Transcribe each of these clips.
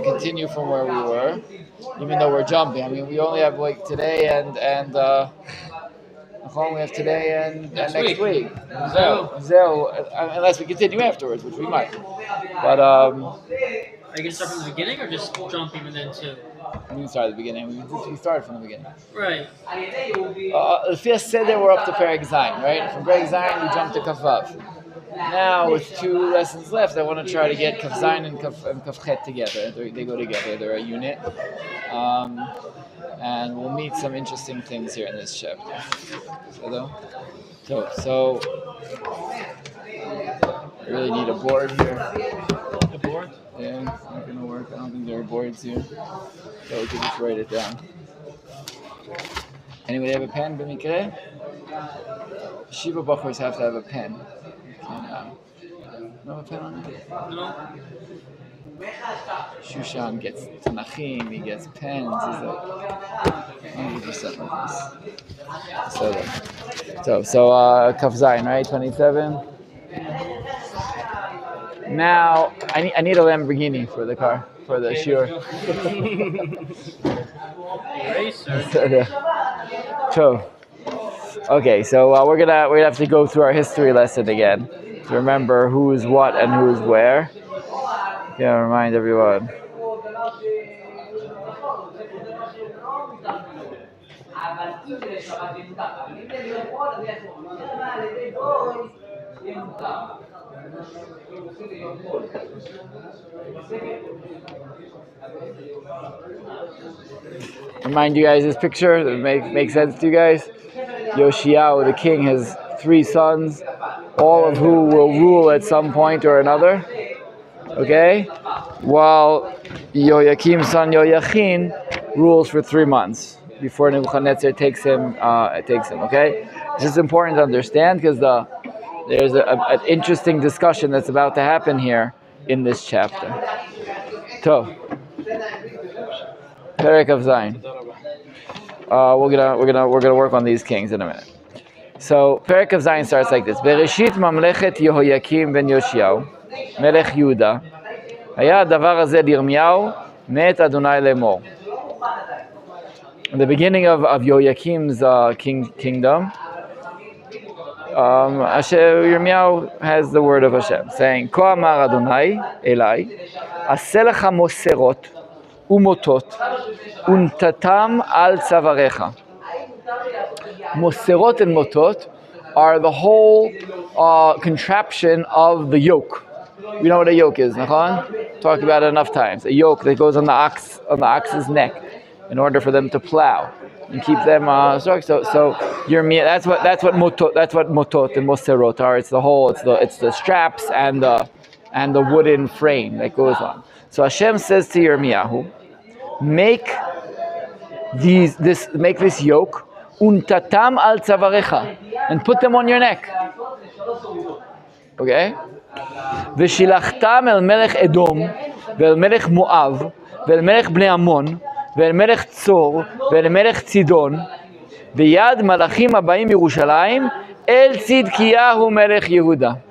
Continue from where we were, even though we're jumping. I mean, we only have like today and we have today and next week. Unless we continue afterwards, which we might. But are you gonna start from the beginning or just jumping and then two? We can start at the beginning. We started from the beginning. Right. The first said that we're up to Perek Zayin, right? From Perek Zayin we jumped to Kafav. Now, with 2 lessons left, I want to try to get Kaf Zayin and Kaf Chet together. They go together. They're a unit. And we'll meet some interesting things here in this chapter. So I really need a board here. A board? Yeah, it's not going to work. I don't think there are boards here. So we can just write it down. Anybody have a pen, B'mikre? Shiva Bachors have to have a pen. No have a pen on it? No. Shushan gets Tanachim, he gets pens. He's like 100% like this. So Kaf Zayin, right? 27. Now I need a Lamborghini for the car, for the shiur. So okay, so we're gonna have to go through our history lesson again to remember who's what and who's where. Yeah, remind everyone. Remind you guys this picture that makes sense to you guys. Yoshiyahu, the king, has 3 sons, all of who will rule at some point or another. Okay? While Yoyakim's son Yoyachin rules for 3 months before Nebuchadnezzar takes him. Okay? This is important to understand because there's an interesting discussion that's about to happen here in this chapter. So, Perek of Zayin. We're gonna work on these kings in a minute. So Perek of Zayin starts like this: Bereshit mamlechet Yehoyakim ben Yoshiyahu, melech Yehuda, haya davar hazeh Yirmeyahu, met Adonai lemor. In the beginning of Yehoyakim's kingdom, Yirmeyahu has the word of Hashem, saying, Ko amar Adonai Elai, aseh lecha moserot umotot untatam al tzavarecha. Moserot and motot are the whole contraption of the yoke. We know what a yoke is, Machon? Talked about it enough times. A yoke that goes on the ox's neck in order for them to plow and keep them strong. So that's what motot and moserot are. It's the straps and the wooden frame that goes on. So Hashem says to Yirmeyahu, make this yoke untatam al tzavarecha, and put them on your neck. Okay? V'shilachtam el melech Edom, ve'el melech Moav, ve'el melech bnei Ammon, ve'el melech Tzor, ve'el melech Tzidon, v'yad malachim habayim Yerushalayim, el Tzidkiyahu melech Yehuda.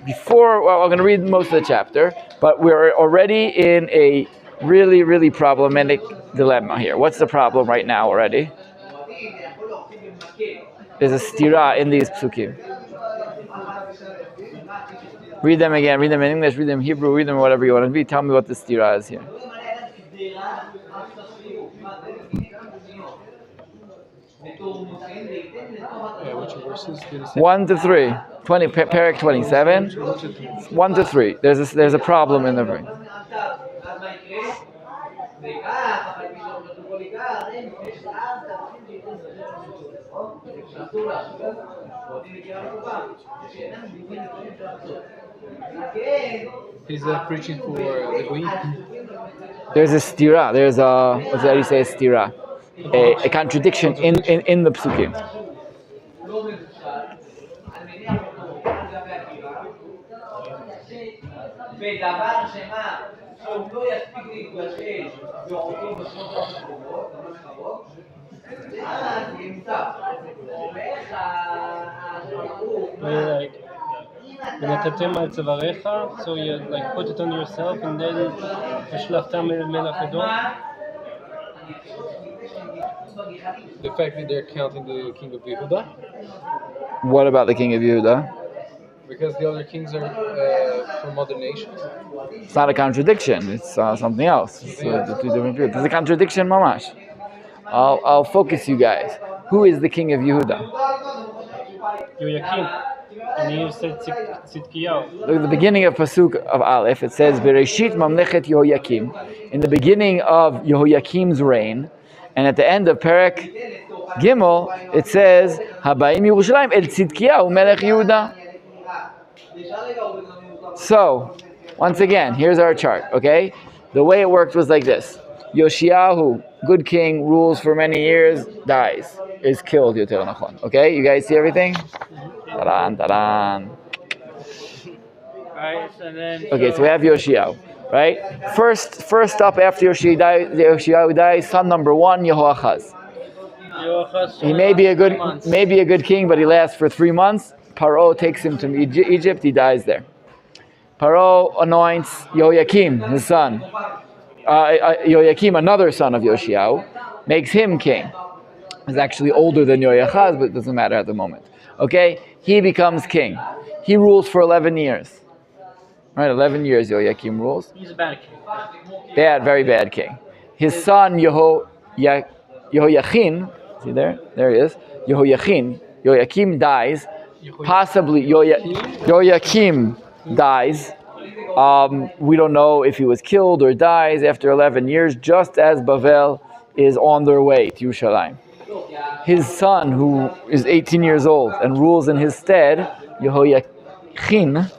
I'm going to read most of the chapter, but we're already in a really, really problematic dilemma here. What's the problem right now already? There's a stira in these psukim. Read them again, read them in English, read them in Hebrew, read them whatever you want to read. Tell me what the stira is here. Which verses? 1 to 3. Perek 27. 1 to 3. There's a problem in the verse. He's preaching for the Goyim. There's a stira. There's what do you say? A stira, a contradiction in the psukim. ונתתם על צוואריך, so you like put it on yourself, and then ושלחתם אל מלך אדום. The fact that they're counting the king of Yehuda, What about the king of Yehuda? because the other kings are from other nations. It's not a contradiction. It's something else. It's the two different people. It's a contradiction, mamash. I'll focus you guys. Who is the king of Yehuda? Yoyakim. And he said Tzidkiyahu. Look at the beginning of Pasuk of Aleph. It says, Bereshit Mamlechet Yehoyakim. In the beginning of Yehoyakim's reign. And at the end of Perek Gimel, it says, Habayim Yerushalayim El Tzidkiyahu Melech Yehuda. So, once again, here's our chart, okay? The way it worked was like this. Yoshiyahu, good king, rules for many years, dies, is killed, Yoter Nachon. Okay, you guys see everything? Taran, taran. Alright, so then... Okay, so we have Yoshiyahu, right? First up after Yoshiyahu dies, son number 1, Yehoachaz. He may be a good king, but he lasts for 3 months. Paro takes him to Egypt, he dies there. Paro anoints Yehoyakim, his son. Yehoyakim, another son of Yoshiyahu, makes him king. He's actually older than Yoachaz, but it doesn't matter at the moment. Okay, he becomes king. He rules for 11 years. Right, 11 years Yehoyakim rules. He's a bad king. Bad, very bad king. His son Yehoyachin, see there? There he is. Yehoyakim dies. Possibly Yehoyakim dies. We don't know if he was killed or dies after 11 years, just as Bavel is on their way to Yerushalayim. His son, who is 18 years old and rules in his stead, Yehoyachin,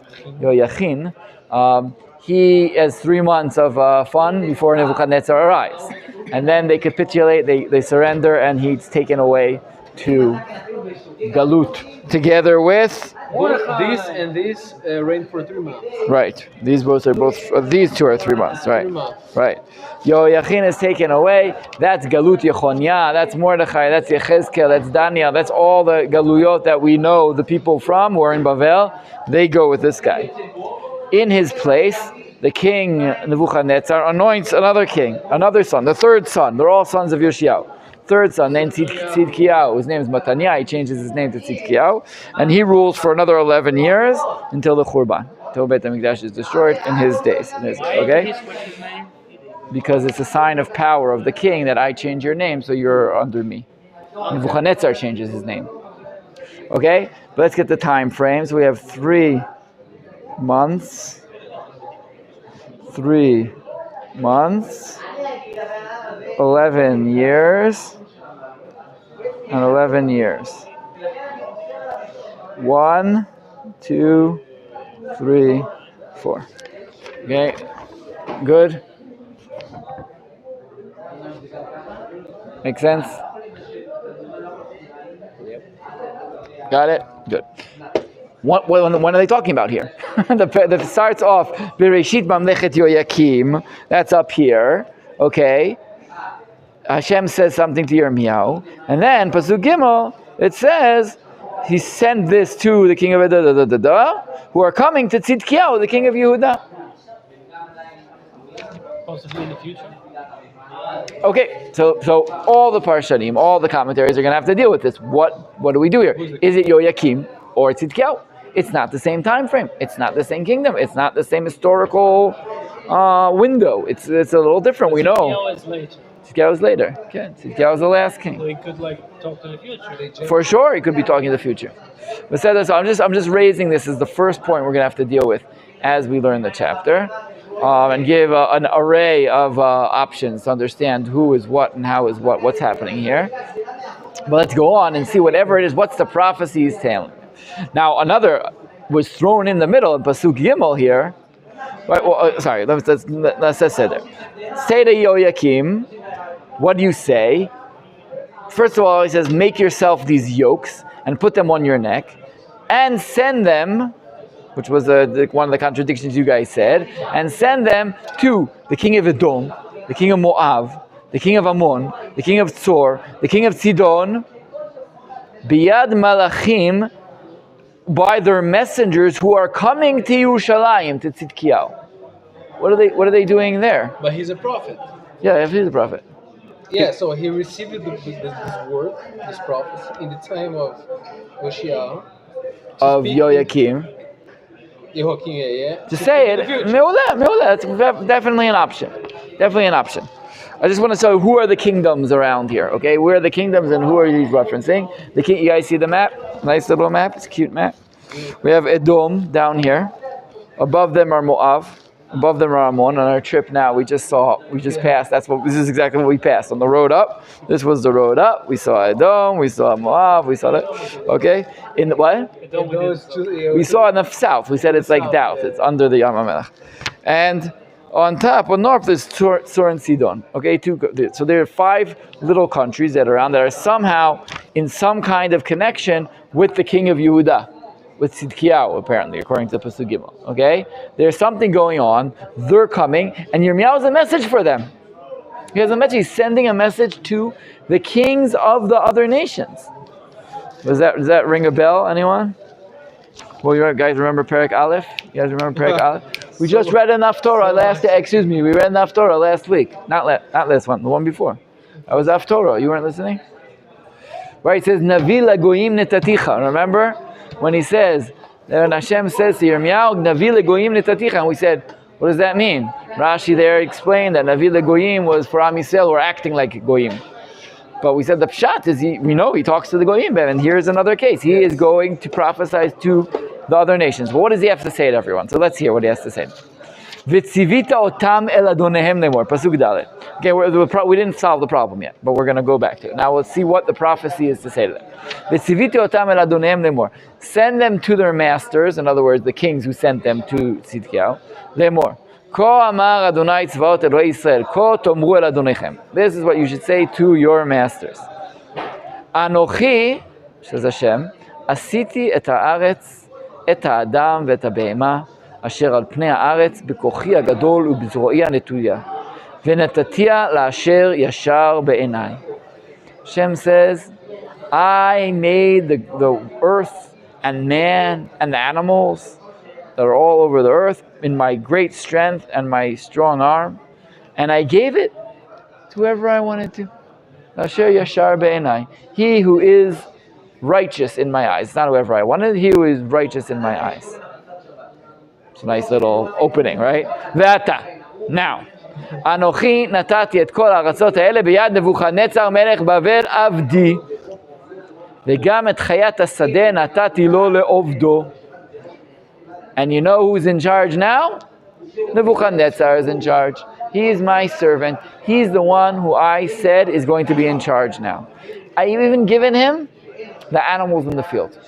he has 3 months of fun before Nebuchadnezzar arrives. And then they capitulate, they surrender, and he's taken away to Galut, together with... These reign for 3 months. Right. These two are 3 months. Right. Right. Yehoyachin is taken away. That's Galut Yechonia. That's Mordechai. That's Yechezkel. That's Daniel. That's all the Galuyot that we know the people from who are in Bavel. They go with this guy. In his place, the king Nebuchadnezzar anoints another king, another son, the third son. They're all sons of Yoshiyahu. Third son, named Tzidkiyahu. His name is Mataniah. He changes his name to Tzidkiyahu, and he rules for another 11 years until the Khurban, until Beit HaMikdash is destroyed in his days. Okay? Because it's a sign of power of the king that I change your name, so you're under me. Nebuchadnezzar changes his name. Okay? But let's get the time frame. So we have 3 months. 3 months. 11 years and 11 years. 1, 2, 3, 4. Okay, good. Make sense? Got it? Good. What are they talking about here? That starts off Bereshit Mamlechet Yoyakim. That's up here. Okay. Hashem says something to Yirmeyahu, and then Pasuk Gimel, it says he sent this to the king of who are coming to Tzidkiyahu, the king of Yehuda. Possibly in the future. Okay, so all the Parshanim, all the commentaries are going to have to deal with this. What do we do here? Is it Yoyakim or Tzidkiyahu? It's not the same time frame. It's not the same kingdom. It's not the same historical window. It's a little different. We know. Tzidkiyahu is later. Tzidkiyahu was later. Okay, Tzidkiyahu was the last king. So he could talk to the future. For sure, he could be talking to the future. But so I'm just raising this as the first point we're going to have to deal with as we learn the chapter, and give an array of options to understand who is what and how is what's happening here. But let's go on and see whatever it is. What's the prophecy is telling? Now another was thrown in the middle in Pasuk Gimel here. Right, well, sorry, let's say there. Say to Yoyakim, what do you say? First of all, he says, make yourself these yokes and put them on your neck and send them, which was one of the contradictions you guys said, and send them to the king of Edom, the king of Moab, the king of Ammon, the king of Tzor, the king of Sidon, Biyad Malachim by their messengers who are coming to Yerushalayim, to Tzidkiyahu. What are they doing there? But he's a prophet. Yeah, he's a prophet. Yeah, so he received this word, this prophecy, in the time of Yoshiyahu. Of Yoyakim. Yehoiakim, yeah. To say it, Me'oleh, that's definitely an option. Definitely an option. I just want to show who are the kingdoms around here, okay? Where are the kingdoms and who are these referencing? You guys see the map? Nice little map. It's a cute map. We have Edom down here. Above them are Moab. Above them are Ammon. On our trip now, we just passed. This is exactly what we passed. On the road up, this was the road up. We saw Edom, we saw Moab, we saw that. Okay? In the what? We saw in the south. We said it's like south. It's under the Yam HaMelech. And on top, on north, there's Tzor and Sidon. Okay, so there are 5 little countries that are around that are somehow in some kind of connection with the king of Yehuda, with Tzidkiyahu, apparently, according to Pasuk Gimel. Okay, there's something going on. They're coming, and Yirmeyahu has a message for them. He has a message. He's sending a message to the kings of the other nations. Does that ring a bell? Anyone? Well, you guys remember Perek Aleph? You guys remember Perek Aleph? We just read enough Torah we read enough Torah last week. Not last one, the one before. That was Af Torah. You weren't listening? Right, it says, Navi lagoyim netaticha. Remember? When he says, when Hashem says to Yirmeyahu, Navi lagoyim netaticha. And we said, what does that mean? Rashi there explained that Navi lagoyim was for Am Yisrael who are acting like goyim. But we said the pshat is he talks to the goyim, and here's another case. He is going to prophesy to the other nations. But what does he have to say to everyone? So let's hear what he has to say. V'tzivita otam el adonehem lemor. Pasuk Dalet. Okay, we didn't solve the problem yet, but we're going to go back to it. Now let's see what the prophecy is to say to them. V'tzivita otam el adonehem lemor. Send them to their masters, in other words, the kings who sent them to Tzidkiyahu. Lemor. Ko amar Adonai tzvaot Eloi Yisrael. Ko tomru el adonechem. This is what you should say to your masters. Anochi, says Hashem, asiti et haaretz, את האדם ואת הבהמה אשר על פני הארץ בכוחי הגדול ובזרועי הנטויה ונתתיה לאשר ישר בעיניי. Hashem says, I made the earth and man and the animals that are all over the earth in my great strength and my strong arm, and I gave it to whoever I wanted to. Asher yashar be'enai. He who is righteous in my eyes. It's not whoever I wanted, he who is righteous in my eyes. It's a nice little opening, right? Ve'ata. Now, Anochi natati et kol ha'aratzot ha'ele biyad Nebuchadnezzar melech Bavel avdi ve'gam et chayat hasadeh natati lo le'ovdo. And you know who's in charge now? Nebuchadnezzar is in charge. He is my servant. He's the one who I said is going to be in charge now. I've even given him the animals in the field.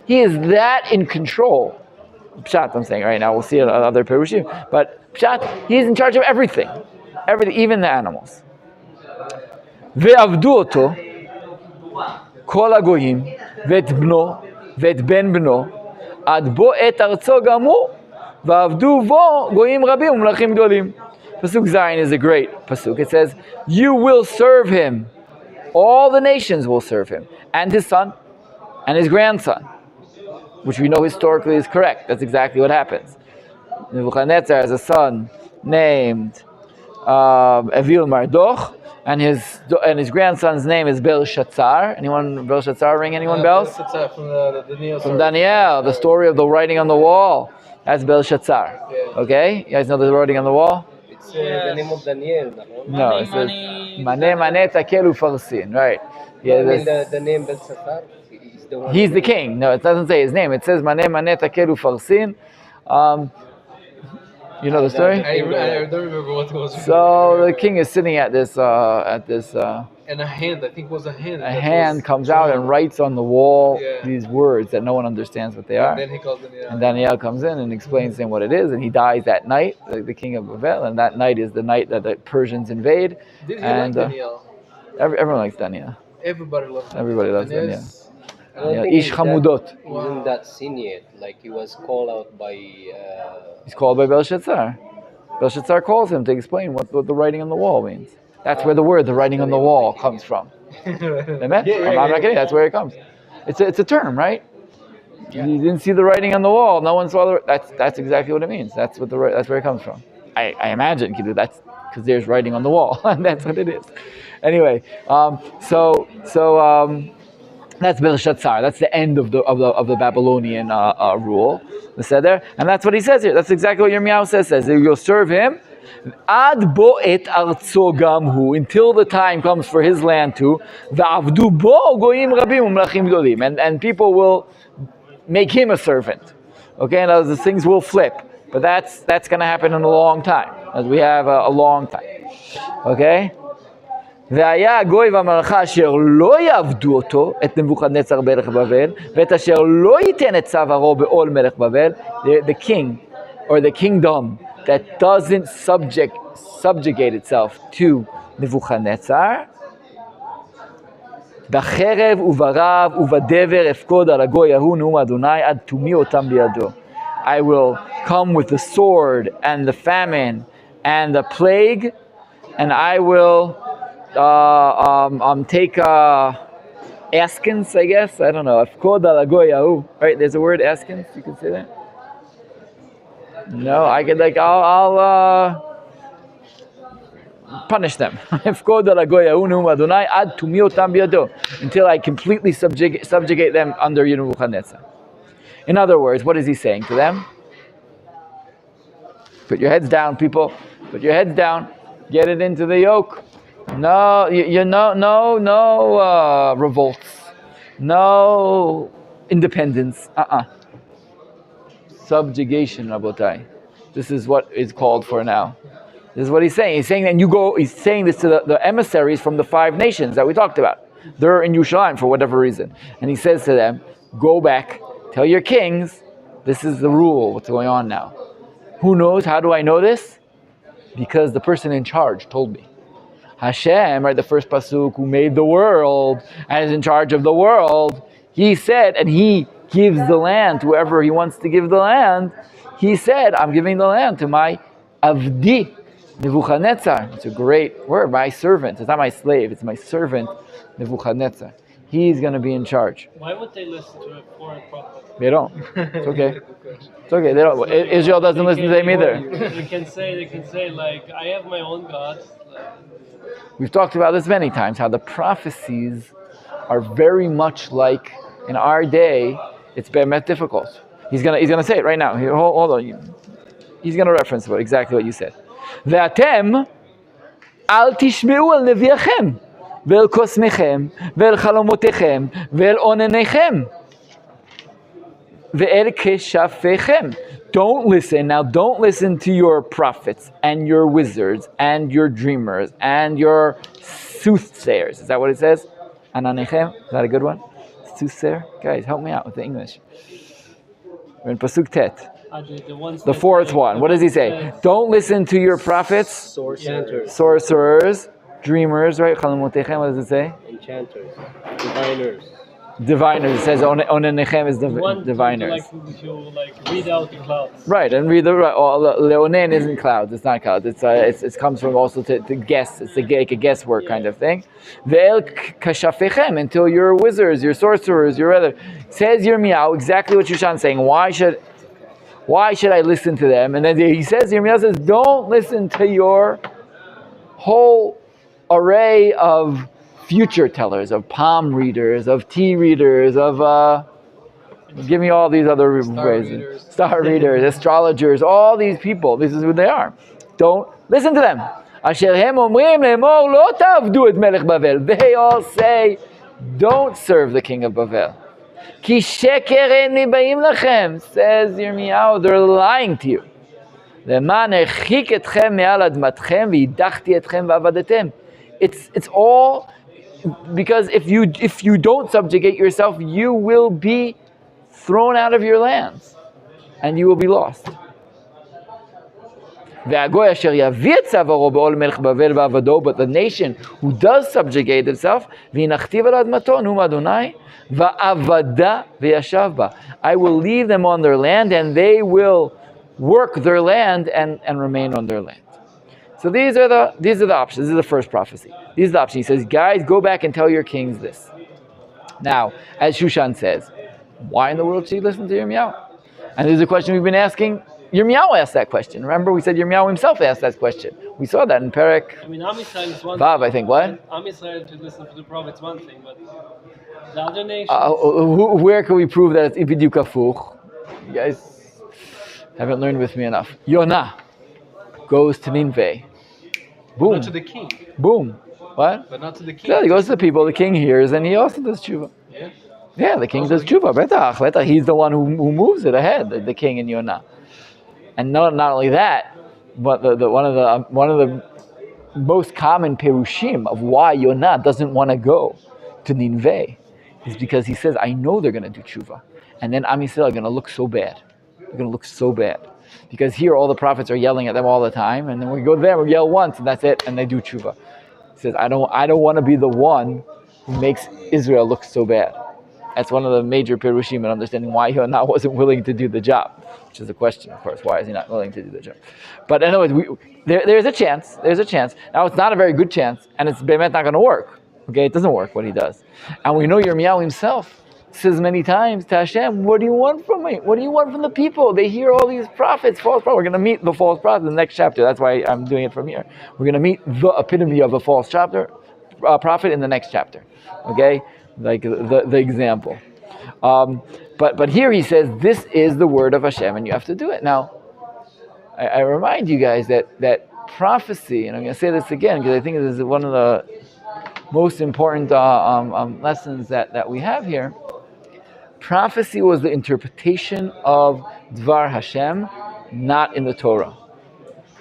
He is that in control. Pshat, I'm saying right now. We'll see it on other Perushim. But Pshat, he's in charge of everything. Everything, even the animals. Ve'avdu oto kol hagoyim ve'et bno ve'et ben bno ad bo et arzo gamu va'avdu vo goyim rabim u'mlachim gdolim. Pasuk Zayin is a great pasuk. It says, you will serve him. All the nations will serve him. And his son, and his grandson. Which we know historically is correct. That's exactly what happens. Nebuchadnezzar has a son named Evil Marduk, and his grandson's name is Belshazzar. Anyone, Belshazzar ring anyone bells? Belshazzar from the Daniel story. From Daniel, the story of the writing on the wall. That's Belshazzar. Yeah. Okay? You guys know the writing on the wall? It's the name of Daniel. No, it says Mane Takel Ufarsin, right? Yeah, the name Belshazzar is the one. He's the king. No, it doesn't say his name. It says Mane Takel Ufarsin. You know the story? I don't remember what it was. So the king is sitting at this and a hand, I think it was a hand. A hand comes out and writes on the wall these words that no one understands what they are. And then he calls Daniel. And Daniel comes in and explains to him what it is, and he dies that night, the king of Babel, and that night is the night that the Persians invade. Did he and like Daniel? Everyone likes Daniel. Everybody loves Daniel. Everybody loves Daniel. I don't think Ish Hamudot. Isn't that seen yet? Like he was called out by. He's called by Belshazzar. Belshazzar calls him to explain what the writing on the wall means. That's where the word, the writing on the wall, comes from. Amen? I'm not kidding. That's where it comes. It's a term, right? You didn't see the writing on the wall. No one saw the. That's exactly what it means. That's where it comes from. I imagine that's because there's writing on the wall, and that's what it is. Anyway, so that's Bereshat Tzar. That's the end of the Babylonian rule, the Seder, and that's what he says here. That's exactly what Yirmeyahu says. You'll serve him ad bo et arzo gamhu, until the time comes for his land too. Va'avdu bo goyim rabim u'melachim gedolim, and people will make him a servant. Okay, and the things will flip, but that's going to happen in a long time, as we have a long time. Okay. והיה הגוי והמלאכה אשר לא יעבדו אותו, את נבוכדנצר מלך בבל, ואת אשר לא ייתן את צווארו בעול מלך בבל, the king, or the kingdom that doesn't subjugate itself to נבוכדנצר, בחרב וברב ובדבר אפקוד על הגוי ההוא נאום אדוני עד תומי אותם בידו. I will come with the sword and the famine and the plague, and I will take askins, I guess. I don't know. Afkod al hagoy hahu. Right? There's a word askins. You can say that. No, I could I'll punish them. Afkod al hagoy hahu neum Adonai ad tumi otam biyado, until I completely subjugate them under Nebuchadnezzar. In other words, what is he saying to them? Put your heads down, people. Put your heads down. Get it into the yoke. No, no revolts, no independence. Subjugation, Rabotai. This is what is called for now. This is what he's saying. He's saying that he's saying this to the emissaries from the 5 nations that we talked about. They're in Yerushalayim for whatever reason, and he says to them, "Go back, tell your kings, this is the rule. What's going on now? Who knows? How do I know this? Because the person in charge told me." Hashem, right, the first pasuk, who made the world and is in charge of the world, he said, and he gives the land to whoever he wants to give the land. He said, I'm giving the land to my avdi, Nebuchadnezzar. It's a great word, my servant. It's not my slave, it's my servant, Nebuchadnezzar. He's going to be in charge. Why would they listen to a foreign prophet? They don't. It's okay. It's okay. They don't. Israel doesn't listen to them either. They can say like, I have my own gods. We've talked about this many times, how the prophecies are very much like in our day. It's be'emet difficult. He's gonna say it right now. Here, hold on. He's gonna reference exactly what you said. Ve'atem al tishmeu el neviachem ve'el kosmechem ve'el chalomotechem ve'el onenechem ve'el keshafechem. Don't listen to your prophets and your wizards and your dreamers and your soothsayers. Is that what it says? Ananechem? Is that a good one? Soothsayer? Guys, help me out with the English. We're in Pasuk Tet. The 4th one. What does he say? Don't listen to your prophets, sorcerers, dreamers, right? What does it say? Enchanters, diviners. It says onenechem is diviners. Like read out the clouds. Right, and read leonen isn't clouds. It's not clouds. It comes from also to guess. It's like a guesswork kind of thing. Ve'el kashafechem, until your wizards, your sorcerers, your other. Says Yirmeyahu exactly what Shushan's saying. Why should I listen to them? And then Yirmeyahu says, don't listen to your whole array of future tellers, of palm readers, of tea readers, of give me all these other phrases. Star readers, astrologers, all these people. This is who they are. Don't listen to them. They all say, don't serve the king of Bavel. Says Yirmeyahu, they're lying to you. It's all because if you don't subjugate yourself, you will be thrown out of your lands and you will be lost. But the nation who does subjugate itself, I will leave them on their land and they will work their land and remain on their land. So these are the options. This is the first prophecy. These are the options. He says, guys, go back and tell your kings this. Now, as Shushan says, Why in the world should you listen to Yirmeyahu? And there's a question we've been asking. Yirmeyahu asked that question. Remember, we said Yirmeyahu himself asked that question. We saw that in Perek I mean, Am Yisrael is one Vav, thing. I think. What? Am Yisrael to listen to the prophet is one thing, but the other nations. Where can we prove that it's ibidyuk afuch? You guys haven't learned with me enough. Yonah goes to Nineveh. Boom. Not to the king, Boom. What? but not to the king. Yeah, he goes to the people. The king hears, and he also does tshuva. Yeah. Yeah, the king does tshuva. Betach. He's the one who moves it ahead. The king in Yonah. And not only that, but one of the most common perushim of why Yonah doesn't want to go to Nineveh is because he says, I know they're going to do tshuva. And then Am Yisrael are going to look so bad. They're going to look so bad. Because here all the prophets are yelling at them all the time. And then we go there, we yell once, and that's it. And they do tshuva. He says, I don't want to be the one who makes Israel look so bad. That's one of the major perushim in understanding why Yonah wasn't willing to do the job. Which is a question, of course. Why is he not willing to do the job? But anyways, there's a chance. There's a chance. Now, it's not a very good chance. And it's bemet not going to work. Okay, it doesn't work what he does. And we know Yirmeyahu himself says many times to Hashem, what do you want from me? What do you want from the people? They hear all these prophets, false prophets. We're going to meet the false prophet in the next chapter. That's why I'm doing it from here. We're going to meet the epitome of a false prophet in the next chapter. Okay? Like the example. But here he says, this is the word of Hashem, and you have to do it. Now, I remind you guys that prophecy, and I'm going to say this again, because I think this is one of the most important lessons that we have here. Prophecy was the interpretation of Dvar Hashem, not in the Torah.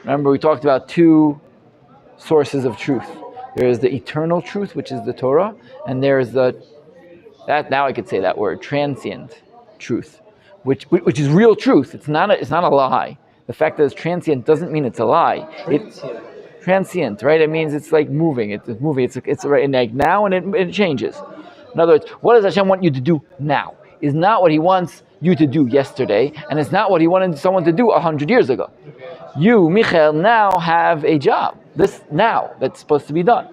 Remember, we talked about two sources of truth. There is the eternal truth, which is the Torah, and there is now I could say that word, transient truth, which is real truth. It's not a lie. The fact that it's transient doesn't mean it's a lie. It's transient, right? It means it's like moving. It's moving. It's right like now, and it changes. In other words, what does Hashem want you to do now? Is not what He wants you to do yesterday, and it's not what He wanted someone to do 100 years ago. You, Mechael, now have a job. This now that's supposed to be done.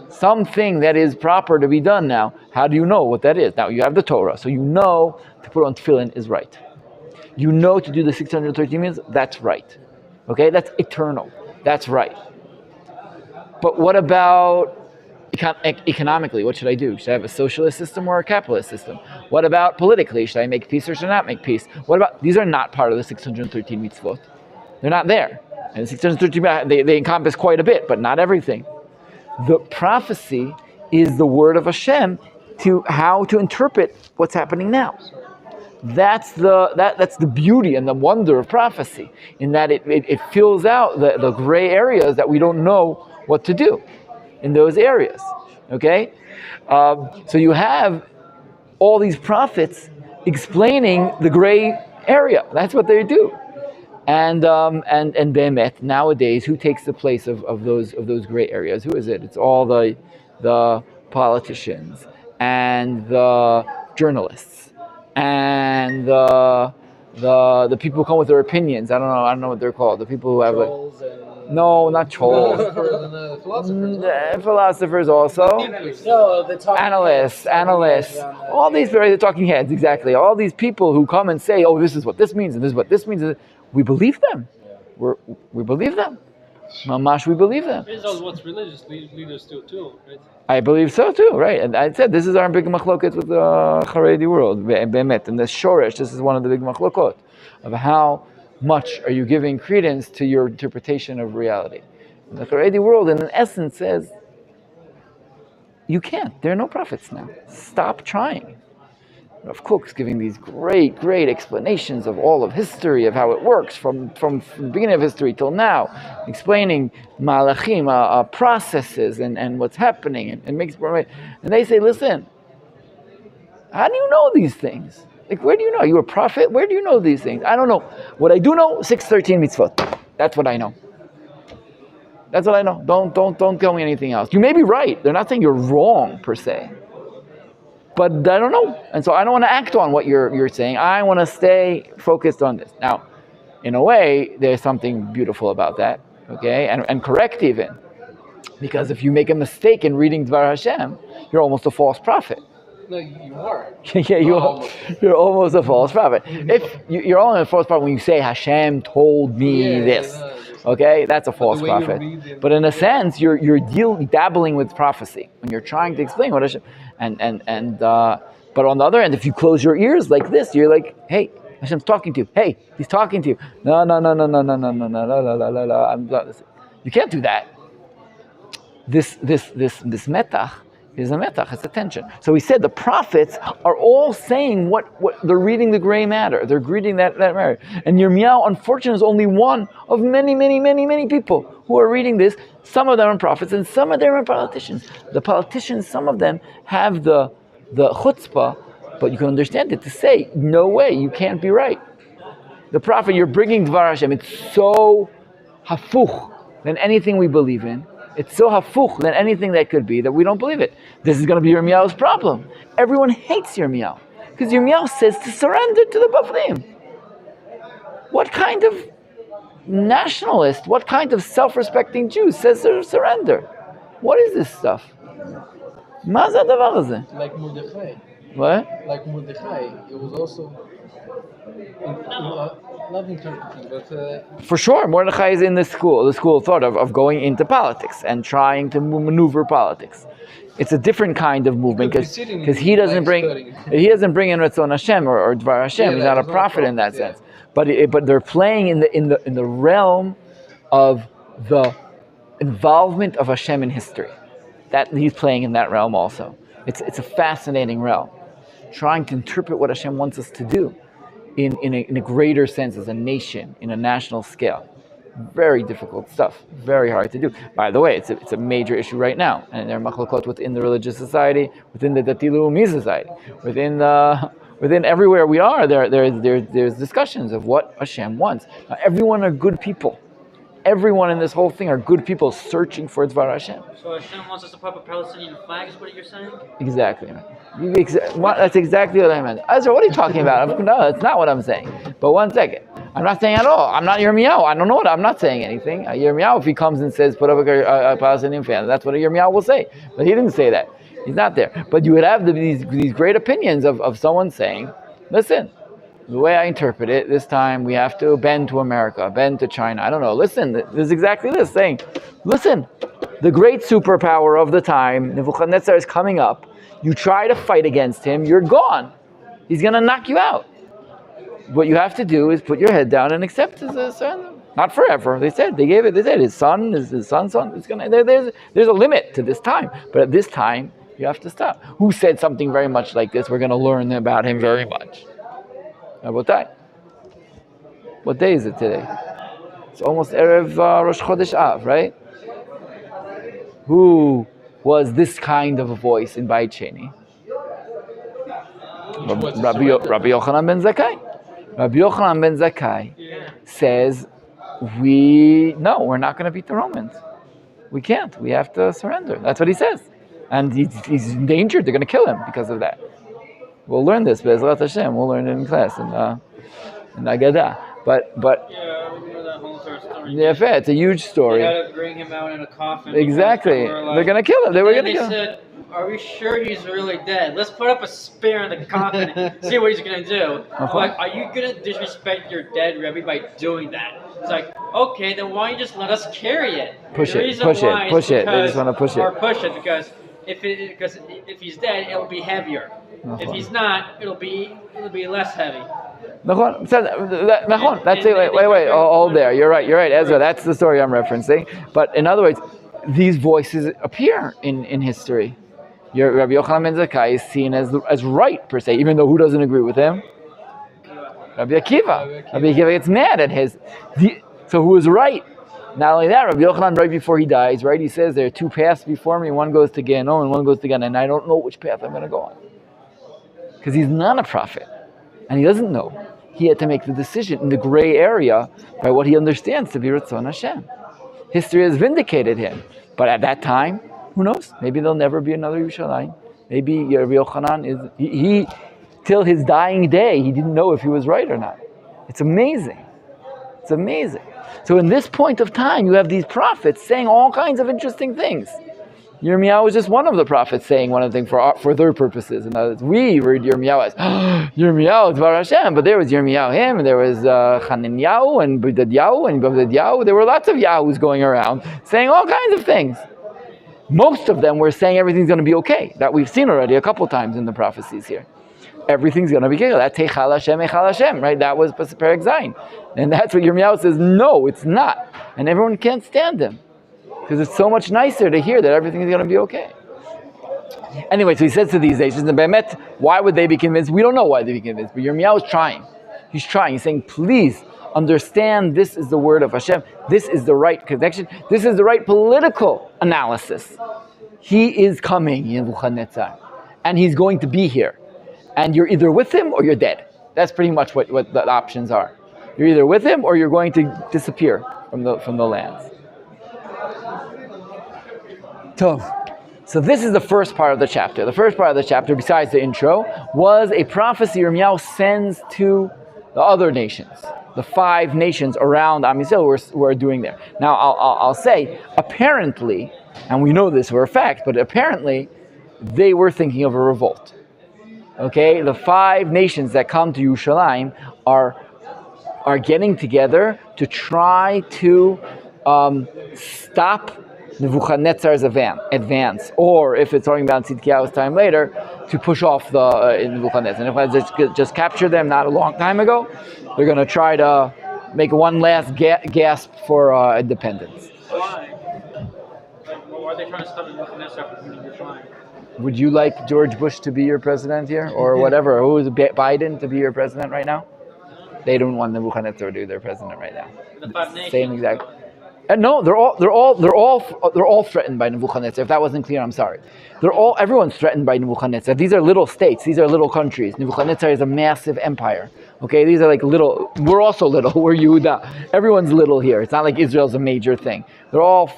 Something that is proper to be done now. How do you know what that is? Now you have the Torah, so you know to put on tefillin is right. You know to do the 613 meals, that's right. Okay, that's eternal. That's right. But what about economically? What should I do? Should I have a socialist system or a capitalist system? What about politically? Should I make peace or should I not make peace? What about, these are not part of the 613 mitzvot. They're not there. And the 613, they encompass quite a bit, but not everything. The prophecy is the word of Hashem to how to interpret what's happening now. That's the beauty and the wonder of prophecy, in that it fills out the gray areas that we don't know what to do in those areas. Okay? So you have all these prophets explaining the gray area. That's what they do. And Be'emet, nowadays, who takes the place of those gray areas? Who is it? It's all the politicians and the journalists and the people who come with their opinions. I don't know what they're called. The people who have no, not trolls. Philosophers also. No, the Analysts. All these the talking heads, exactly. All these people who come and say, "Oh, this is what this means, and this is what this means." We believe them. We believe them. Mamash, we believe them. This is what religious leaders do too, right? I believe so too, right? And I said this is our big machlokot with the Haredi world, Be'emet, and the Shoresh. This is one of the big machlokot of how much are you giving credence to your interpretation of reality. And the Haredi world, in essence, says you can't. There are no prophets now. Stop trying. Rav Kook's giving these great explanations of all of history, of how it works from the beginning of history till now, explaining malachim, processes and what's happening, and makes. And they say, listen, how do you know these things? Like, where do you know? Are you a prophet? Where do you know these things? I don't know. What I do know, 613 mitzvot. That's what I know. That's what I know. Don't tell me anything else. You may be right. They're not saying you're wrong per se. But I don't know. And so I don't want to act on what you're saying. I want to stay focused on this. Now, in a way, there's something beautiful about that, okay? And correct even. Because if you make a mistake in reading Dvar Hashem, you're almost a false prophet. No, you are. Yeah, you're almost a false prophet. If you're only a false prophet when you say Hashem told me this, okay, that's a false the way you prophet. read it- But in a sense, you're dabbling with prophecy when you're trying to explain what Hashem but on the other end, if you close your ears like this, you're like, hey, Hashem's talking to you. Hey, he's talking to you. No. You can't do that. This metach is a metach, it's a tension. So he said the prophets are all saying what they're reading the gray matter. They're reading that matter. And Yirmeyahu, unfortunately, is only one of many people who are reading this. Some of them are prophets and some of them are politicians. The politicians, some of them have the chutzpah, but you can understand it, to say, no way, you can't be right. The prophet, you're bringing Dvar Hashem. It's so hafuch than anything we believe in. It's so hafuch than anything that could be that we don't believe it. This is going to be Yirmeyahu's problem. Everyone hates Yirmeyahu because Yirmeyahu says to surrender to the Bavlim. What kind of nationalist, what kind of self-respecting Jew says to surrender? What is this stuff? Ma za davar hazeh? Like Mordechai. What? Like Mordechai, it was also not interpreting, but For sure, Mordechai is in the school of thought of going into politics and trying to maneuver politics. It's a different kind of movement because he doesn't bring in Ratzon Hashem or Dvar Hashem. He's not a prophet in that sense. But they're playing in the realm of the involvement of Hashem in history. That he's playing in that realm also. It's a fascinating realm, trying to interpret what Hashem wants us to do in a greater sense as a nation, in a national scale. Very difficult stuff, very hard to do. By the way, it's a major issue right now, and there are machlokot within the religious society, within the Dati Leumi society, within everywhere we are. There's discussions of what Hashem wants. Now, everyone are good people. Everyone in this whole thing are good people searching for Dvar Hashem. So Hashem wants us to put up a Palestinian flag, is what you're saying? Exactly. That's exactly what I meant. Ezra, what are you talking about? No, that's not what I'm saying. But one second. I'm not saying at all. I'm not Yirmeyahu. I don't know what I'm not saying anything. Yirmeyahu, if he comes and says, put up a Palestinian flag, that's what Yirmeyahu will say. But he didn't say that. He's not there. But you would have these great opinions of someone saying, listen, the way I interpret it, this time we have to bend to America, bend to China. I don't know. Listen, this is exactly this saying. Listen, the great superpower of the time, Nebuchadnezzar, is coming up. You try to fight against him, you're gone. He's going to knock you out. What you have to do is put your head down and accept his surrender. Not forever. They said his son, his son's son. It's gonna. There's a limit to this time, but at this time you have to stop. Who said something very much like this? We're going to learn about him very much. Rabotai. What day is it today? It's almost Erev Rosh Chodesh Av, right? Who was this kind of a voice in Beit Sheni? Rabbi Yochanan ben Zakkai. Rabbi Yochanan ben Zakkai says, we're not going to beat the Romans. We can't. We have to surrender. That's what he says. And he's endangered. They're going to kill him because of that. We'll learn this, Be'ezrat Hashem. We'll learn it in class in Agadah. But Yeah, I remember that whole story. yeah, fair. It's a huge story. They had to bring him out in a coffin. Exactly. They're going to kill him. They were going to kill him. They said, are we sure he's really dead? Let's put up a spear in the coffin and see what he's going to do. Like, are you going to disrespect your dead Rabbi by doing that? It's like, okay, then why don't you just let us carry it? Push it. They just want to push it. Or push it because if he's dead, it'll be heavier. If he's not, it'll be less heavy. Machon, that's it. Wait, hold there. You're right, Ezra. That's the story I'm referencing. But in other words, these voices appear in history. Rabbi Yochanan ben Zakkai is seen as right per se, even though who doesn't agree with him? Rabbi Akiva. Rabbi Akiva gets mad at so who is right? Not only that, Rabbi Yochanan, right before he dies, right, he says there are two paths before me. One goes to Gehenom and one goes to Gan, and I don't know which path I'm going to go on. Because he's not a prophet, and he doesn't know. He had to make the decision in the gray area by what he understands to be Ratzon Hashem. History has vindicated him, but at that time, who knows? Maybe there'll never be another Yerushalayim. Maybe Rabbi Yochanan he till his dying day, he didn't know if he was right or not. It's amazing. It's amazing. So in this point of time, you have these prophets saying all kinds of interesting things. Yirmeyahu was just one of the prophets saying one of the things for their purposes. In other words, we read Yirmeyahu as Yirmeyahu Dvar Hashem, but there was Yirmeyahu him, and there was Hananiyahu and Bidadyahu and Babdadyahu. There were lots of Yahu's going around saying all kinds of things. Most of them were saying everything's going to be okay. That we've seen already a couple times in the prophecies here. Everything's going to be okay. That's Mechael Hashem, right? That was Perek Zayin. And that's what Yirmeyahu says, no, it's not. And everyone can't stand him. Because it's so much nicer to hear that everything is going to be okay. Anyway, so he says to these nations, and Be'emet, why would they be convinced? We don't know why they'd be convinced, but Yirmeyahu is trying. He's trying. He's saying, please understand this is the word of Hashem. This is the right connection. This is the right political analysis. He is coming, Nebuchadnezzar, and he's going to be here. And you're either with him or you're dead. That's pretty much what the options are. You're either with him or you're going to disappear from the lands. So this is the first part of the chapter. The first part of the chapter, besides the intro, was a prophecy Yirmeyahu sends to the other nations, the 5 nations around Am Yisrael who are doing there. Now, I'll say, apparently, and we know this for a fact, but apparently, they were thinking of a revolt. Okay, the 5 nations that come to Yerushalayim are getting together to try to stop Nebuchadnezzar's advance, or if it's talking about Tzidkiyahu's time later, to push off the Nebuchadnezzar. Nebuchadnezzar just captured them not a long time ago. They're going to try to make one last gasp for independence. Why? Why are they trying to stop Nebuchadnezzar from Yerushalayim? Would you like George Bush to be your president here, or whatever? Who is Biden to be your president right now? They don't want Nebuchadnezzar to be their president right now. The 5 nations. Same exact. No, they're all threatened by Nebuchadnezzar. If that wasn't clear, I'm sorry. Everyone's threatened by Nebuchadnezzar. These are little states. These are little countries. Nebuchadnezzar is a massive empire. Okay, these are like little. We're also little. We're Yehuda. Everyone's little here. It's not like Israel's a major thing. They're all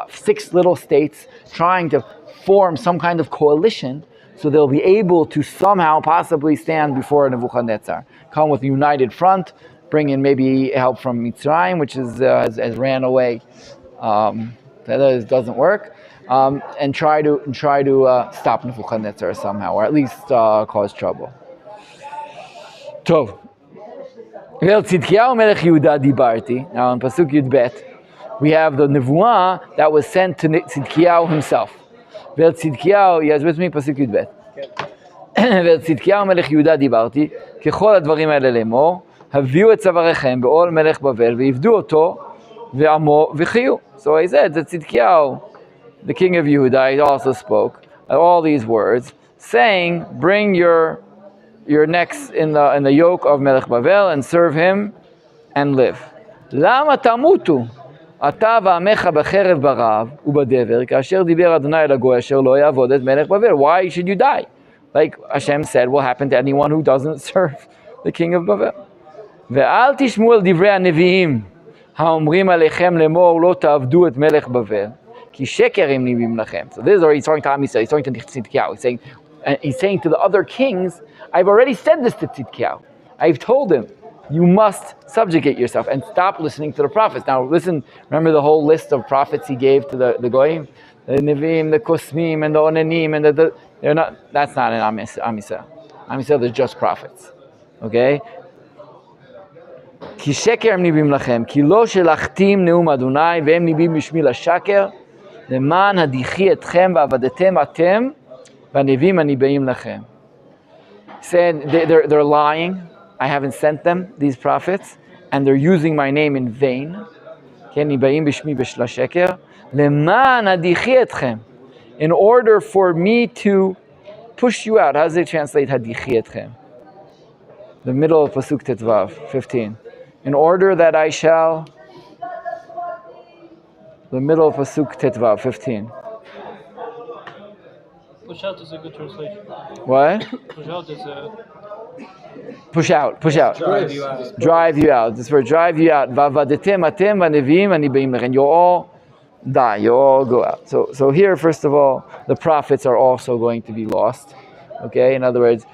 6 little states trying to form some kind of coalition, so they'll be able to somehow possibly stand before Nebuchadnezzar. Come with a united front. Bring in maybe help from Mitzrayim, which has ran away. That doesn't work, and try to stop Nebuchadnezzar somehow, or at least cause trouble. Tov. Now in Pasuk Yud Bet, we have the nevuah that was sent to Tzidkiyahu himself. Tzidkiyahu, you guys with me? Pasuk Yud Bet. וצדקיהו מלך יהודה דיברתי, ככל הדברים האלה לאמור, הביאו את צוואריכם בעול מלך בבל, ועבדו אותו, ועמו וחיו. So he said that Tzidkiyahu, the king of Yehuda, he also spoke all these words, saying, bring your necks in the yoke of Melech Bavel and serve him and live. למה תמותו? אתה ועמך בחרב ברעב ובדבר, כאשר דיבר אדוני אל הגוי אשר לא יעבוד את מלך בבל. Why should you die? Like Hashem said will happen to anyone who doesn't serve the king of Bavel. ואל תשמעו על דברי הנביאים האומרים עליכם לאמור לא תעבדו את מלך בבל, כי שקר הם נביאים לכם. So this is already talking to Am Yisrael. He's talking to Tzidkiyahu. He's saying to the other kings, I've already said this to Tzidkiyahu. I've told him, you must subjugate yourself and stop listening to the prophets. Now listen, remember the whole list of prophets he gave to the Goyim? The Nevi'im, the Kosmim, and the Onanim, and they're not, that's not in Am Yisrael. Am Yisrael, they're just prophets. Okay? כי שקר הם ניבאים לכם, כי לא שלחתים נאום אדוני, והם ניבאים בשמי לשקר, למען הדיחי אתכם ועבדתם אתם, והנביאים הניבאים לכם. Said they're lying. I haven't sent them, these prophets, and they're using my name in vain. כן, ניבאים בשמי לשקר, למען הדיחי אתכם, in order for me to push you out. How does it translate הדיחי אתכם? The middle of Pasuk Tetvav, 15. In order that I shall, the middle of Pasuk Tetvav, 15. Push out is a good translation. What? Push out is a... Push out. Drive you out. Drive you out. This word, drive you out. Va'avadetem atem v'neviim anibeim lechem. You'll all die. You'll all go out. So here, first of all, the prophets are also going to be lost. Okay? In other words,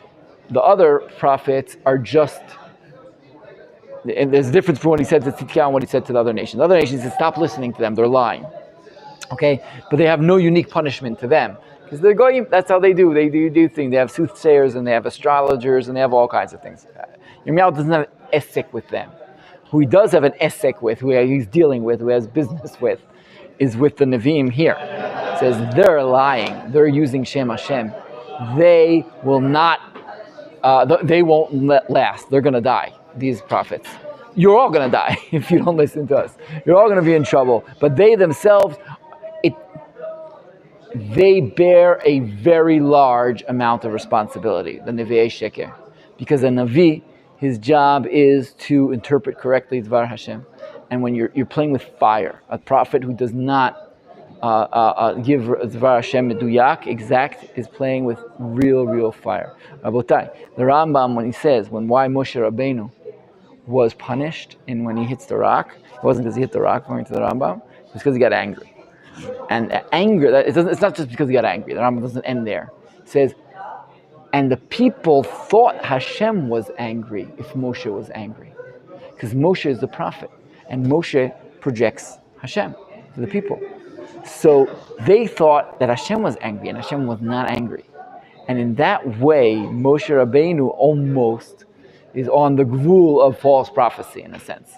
the other prophets are just... And there's a difference between what he said to Tzidkiyahu and what he said to the other nations. The other nations said, stop listening to them. They're lying. Okay, but they have no unique punishment to them because they're going. That's how they do. They do things. They have soothsayers and they have astrologers and they have all kinds of things. Yirmeyahu doesn't have an esek with them. Who he does have an esek with, who he's dealing with, who has business with, is with the Nevi'im here. It says they're lying. They're using Shem Hashem. They will not. They won't last. They're going to die. These prophets. You're all going to die if you don't listen to us. You're all going to be in trouble. But they themselves, they bear a very large amount of responsibility. The Nevi'ei Sheker, because a Navi, his job is to interpret correctly Dvar Hashem. And when you're playing with fire, a prophet who does not give Dvar Hashem meduyak, exact, is playing with real fire. Rabotai, the Rambam, when he says, why Moshe Rabbeinu was punished when he hits the rock, it wasn't because he hit the rock, according to the Rambam, it's because he got angry. And anger, it's not just because he got angry. The Rambam doesn't end there. It says, and the people thought Hashem was angry if Moshe was angry. Because Moshe is the prophet. And Moshe projects Hashem to the people. So they thought that Hashem was angry, and Hashem was not angry. And in that way, Moshe Rabbeinu almost is on the rule of false prophecy, in a sense.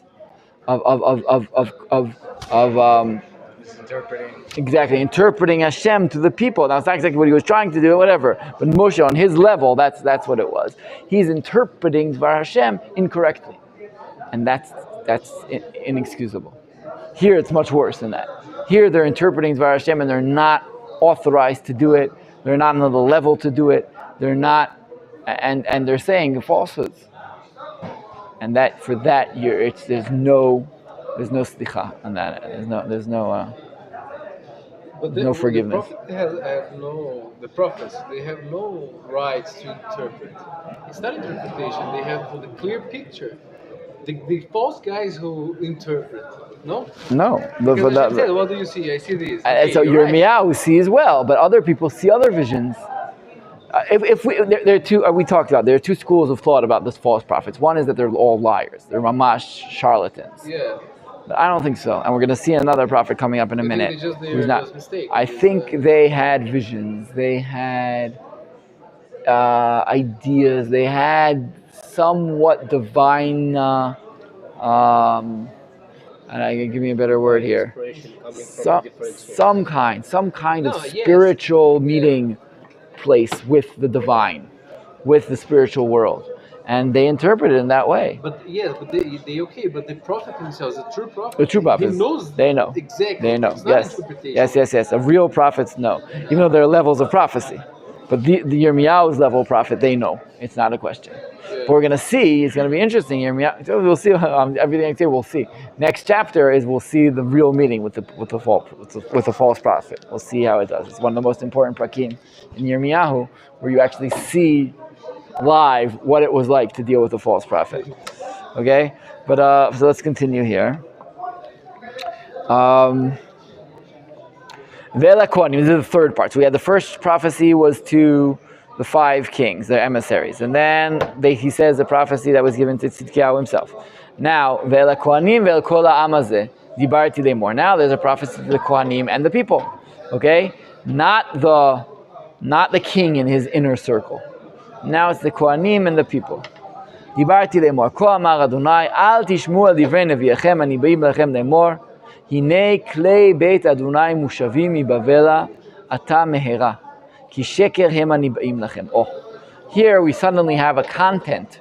Interpreting Hashem to the people. Now, it's not exactly what he was trying to do, whatever. But Moshe, on his level, that's what it was. He's interpreting Dvar Hashem incorrectly. And that's inexcusable. Here, it's much worse than that. Here, they're interpreting Dvar Hashem, and they're not authorized to do it. They're not on the level to do it. They're not, and they're saying falsehoods. And that for that, there's no slicha on that. There's no forgiveness. The prophets, they have no rights to interpret. It's not interpretation. They have the clear picture. The false guys who interpret, no? No. What do you see? I see this. So Yirmeyahu sees well, but other people see other visions. There are two. We talked about there are two schools of thought about this false prophets. One is that they're all liars. They're mamash charlatans. Yeah. But I don't think so. And we're going to see another prophet coming up in a minute who's not. I think they had visions. They had ideas. They had somewhat divine. And I can give me a better word here. Some kind of spiritual meeting place with the divine, with the spiritual world, and they interpret it in that way. But they okay. But the prophet himself, the true prophets, he knows. They know exactly. They know. Yes. A real prophets know, even though there are levels of prophecy. But the Yirmeyahu's level of prophet, they know. It's not a question. But we're going to see, it's going to be interesting. We'll see everything I say. We'll see. Next chapter is we'll see the real meeting with the false prophet. We'll see how it does. It's one of the most important prakim in Yirmeyahu, where you actually see live what it was like to deal with a false prophet. Okay, but so let's continue here. Vela quanim. This is the third part. So we had the first prophecy was to the 5 kings, their emissaries, and then he says the prophecy that was given to Tzidkiyahu himself. Now vela quanim vel kol ha'amazeh dibarti lemor. Now there's a prophecy to the quanim and the people. Okay, not the king in his inner circle. Now it's the quanim and the people. Dibarti lemor. Ko amar Adonai al tishmu al divrei nevi'echem ani ba'im lechem lemor. Hine klei beit Adonai mushavim mibavela ata mehera ki sheker hem ani ba'im lachem. Oh, here we suddenly have a content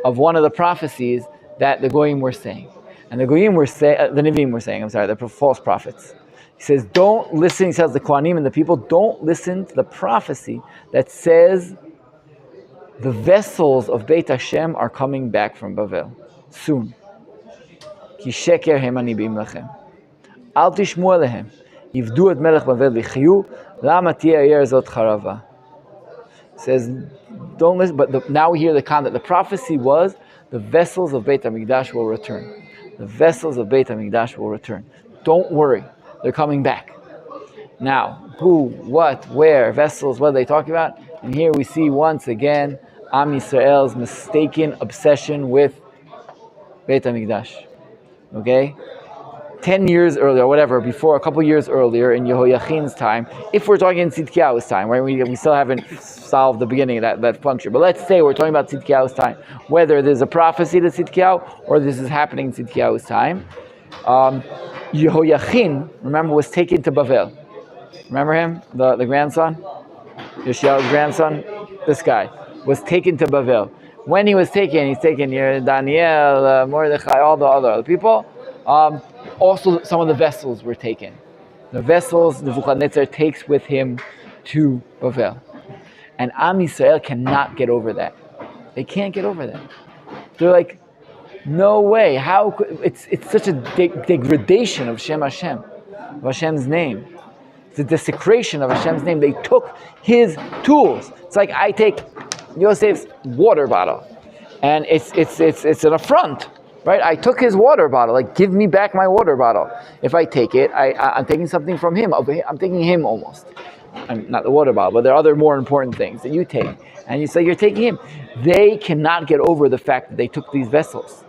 of one of the prophecies that the goyim were saying, and the goyim were saying, the Nevi'im were saying. The false prophets. He says, don't listen. He tells the quanim and the people, don't listen to the prophecy that says the vessels of Beit Hashem are coming back from Bavel soon. Ki sheker hem ani ba'im lachem. Al tishmu alehem, yivdu et melech Bavel v'chiyu, lama ti'eh yer zot charava. Says, don't listen. But now we hear the content. The prophecy was the vessels of Beit HaMikdash will return. The vessels of Beit HaMikdash will return. Don't worry, they're coming back. Now, who, what, where, vessels? What are they talking about? And here we see once again Am Yisrael's mistaken obsession with Beit HaMikdash. Okay. 10 years earlier, or whatever, before a couple years earlier in Yehoiachin's time, if we're talking in Tzidkiyahu's time, right? We still haven't solved the beginning of that function. But let's say we're talking about Tzidkiyahu's time, whether there's a prophecy to Tzidkiyahu or this is happening in Tzidkiyahu's time. Yehoiachin, remember, was taken to Bavel. Remember him, the grandson? Yoshiahu's grandson? This guy was taken to Bavel. When he was taken, he's taken here, Daniel, Mordechai, all the other people. Also, some of the vessels were taken. The vessels Nebuchadnezzar takes with him to Bavel. And Am Yisrael cannot get over that. They can't get over that. They're like, no way. How could, it's such a degradation of Shem Hashem, of Hashem's name. It's a desecration of Hashem's name. They took his tools. It's like I take Yosef's water bottle, and it's an affront, right? I took his water bottle. Like, give me back my water bottle. If I take it, I'm taking something from him. I'm taking him almost. Not the water bottle, but there are other more important things that you take. And you say you're taking him. They cannot get over the fact that they took these vessels.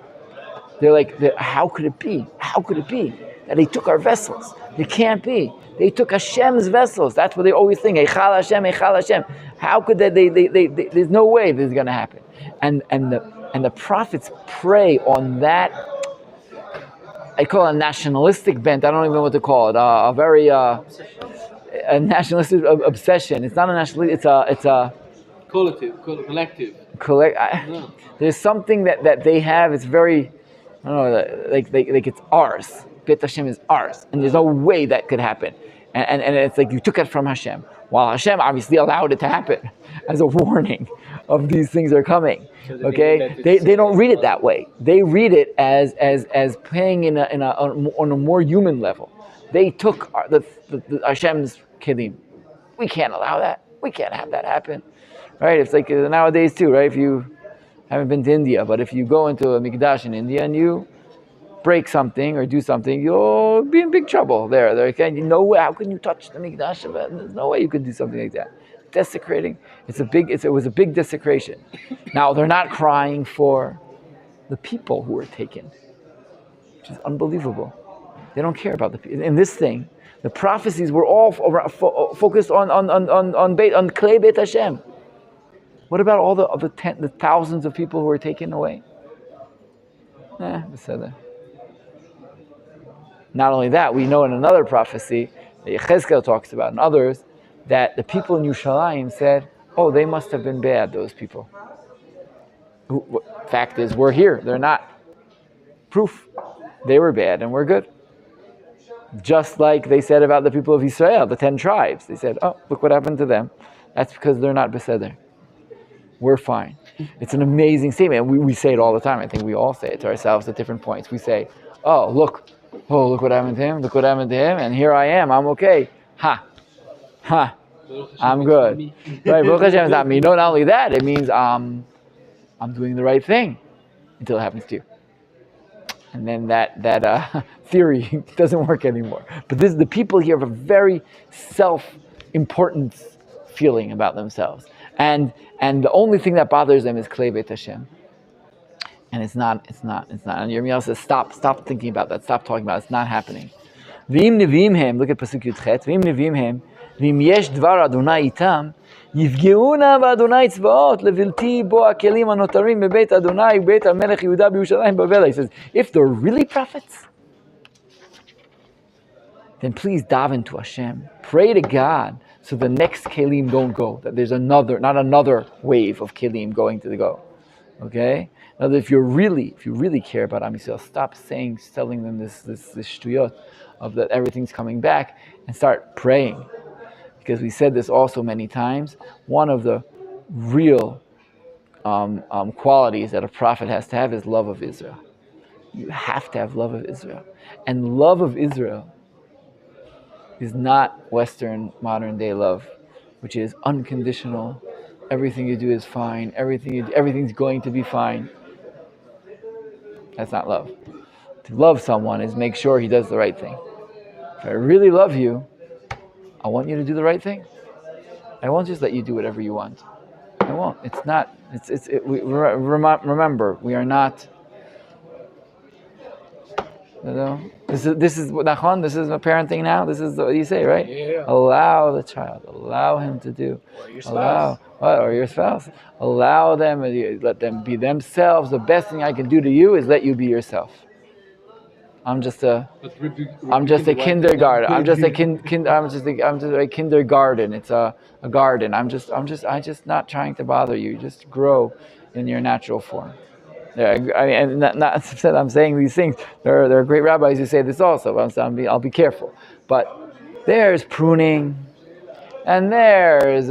They're like, how could it be? How could it be that they took our vessels? It can't be. They took Hashem's vessels. That's what they always think. Eichal Hashem, Eichal Hashem. How could they there's no way this is going to happen. And the prophets pray on that. I call it a nationalistic bent. I don't even know what to call it. A very a nationalistic obsession. It's not a nationalistic. It's a collective. No. There's something that they have. It's very, I don't know, like it's ours. Beit Hashem is ours, and there's no way that could happen. And it's like you took it from Hashem, while Hashem obviously allowed it to happen as a warning of these things are coming. Okay, they don't read it that way. They read it as playing on a more human level. They took the Hashem's kelim. We can't allow that. We can't have that happen, right? It's like nowadays too, right? If you haven't been to India, but if you go into a mikdash in India and you break something or do something, you'll be in big trouble there. Okay? No way. How can you touch the mikdash? There's no way you could do something like that. Desecrating. It was a big desecration. Now they're not crying for the people who were taken, which is unbelievable. They don't care about the people. In this thing, the prophecies were all focused on Klei Beit Hashem. What about all the thousands of people who were taken away? Beseder. Not only that, we know in another prophecy that Yechezkel talks about and others, that the people in Yerushalayim said, oh, they must have been bad, those people. Fact is, we're here. They're not. Proof. They were bad and we're good. Just like they said about the people of Israel, the 10 tribes. They said, oh, look what happened to them. That's because they're not beseder. We're fine. It's an amazing statement. We say it all the time. I think we all say it to ourselves at different points. We say, look what happened to him. Look what happened to him. And here I am. I'm okay. I'm good. Right? Baruch Hashem is not me. No, not only that, it means I'm doing the right thing until it happens to you. And then that theory doesn't work anymore. But the people here have a very self-importance feeling about themselves. And the only thing that bothers them is Klei Beit Hashem. And it's not. And Yirmeyahu says, stop thinking about that. Stop talking about it. It's not happening. V'im neviim hem, look at Pasuk Yudchet. V'im neviim hem, v'im yesh dvar Adonai itam, yifgeuna b'Adonai tzvaot, levilti bo hakelim hanotarim bebeit Adonai, beit HaMelech Yehuda b'Yerushalayim Bavel. He says, if they're really prophets, then please daven to Hashem. Pray to God so the next kelim don't go. That there's not another wave of kelim going to the go. Okay? Now, if you really care about Am Yisrael, stop telling them this shtuyot of that everything's coming back, and start praying. Because we said this also many times. One of the real qualities that a prophet has to have is love of Israel. You have to have love of Israel, and love of Israel is not Western modern day love, which is unconditional. Everything you do is fine. Everything's going to be fine. That's not love. To love someone is make sure he does the right thing. If I really love you, I want you to do the right thing. I won't just let you do whatever you want. I won't. It's not. Remember, we are not. This is Nachon. This is a parenting now. This is what you say, right? Yeah. Allow the child. Allow him to do. Or your Allow spouse. what? Or your spouse. Allow them. Let them be themselves. The best thing I can do to you is let you be yourself. I'm just a kindergarten. I'm just a kindergarten. It's a garden. I'm just not trying to bother you. Just grow in your natural form. Yeah, I mean, and not that I'm saying these things. There are great rabbis who say this also. But I'll be careful. But there's pruning, and there's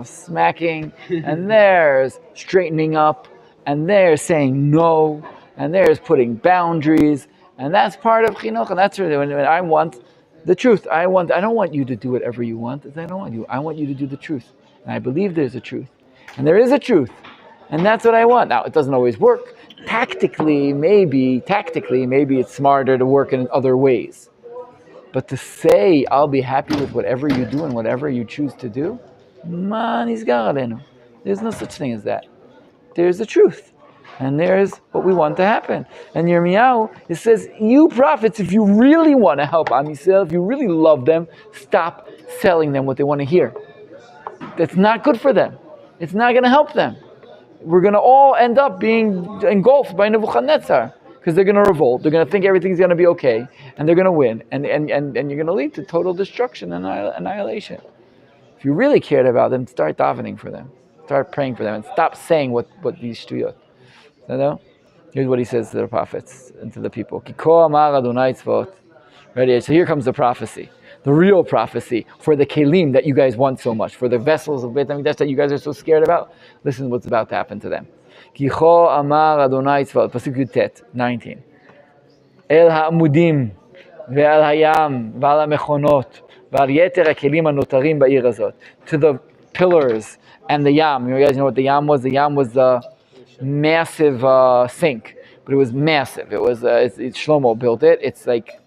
smacking, and there's straightening up, and there's saying no, and there's putting boundaries, and that's part of chinuch. And that's really when I want the truth. I don't want you to do whatever you want. I don't want you. I want you to do the truth, and I believe there's a truth, and there is a truth. And that's what I want. Now, it doesn't always work. Tactically, maybe it's smarter to work in other ways. But to say, I'll be happy with whatever you do and whatever you choose to do, there's no such thing as that. There's the truth. And there's what we want to happen. And Yirmeyahu, it says, you prophets, if you really want to help Am Yisrael, if you really love them, stop selling them what they want to hear. That's not good for them. It's not going to help them. We're going to all end up being engulfed by Nebuchadnezzar because they're going to revolt. They're going to think everything's going to be okay, and they're going to win, and you're going to lead to total destruction and annihilation. If you really cared about them, start davening for them, start praying for them, and stop saying what these shtuyot. You know? Here's what he says to the prophets and to the people. Ready? So here comes the prophecy. The real prophecy for the kelim that you guys want so much, for the vessels of Beit HaMikdash that you guys are so scared about. Listen to what's about to happen to them. Kicho amar Adonai Tzvaot, pasuk Yutet, 19. El ha'amudim ve'al hayam ve'al ha'mechonot ve'al yeter ha'kelim ha'notarim ba'ir hazot. To the pillars and the yam. You guys know what the yam was? The yam was the massive sink, but it was massive. It was Shlomo built it. It's like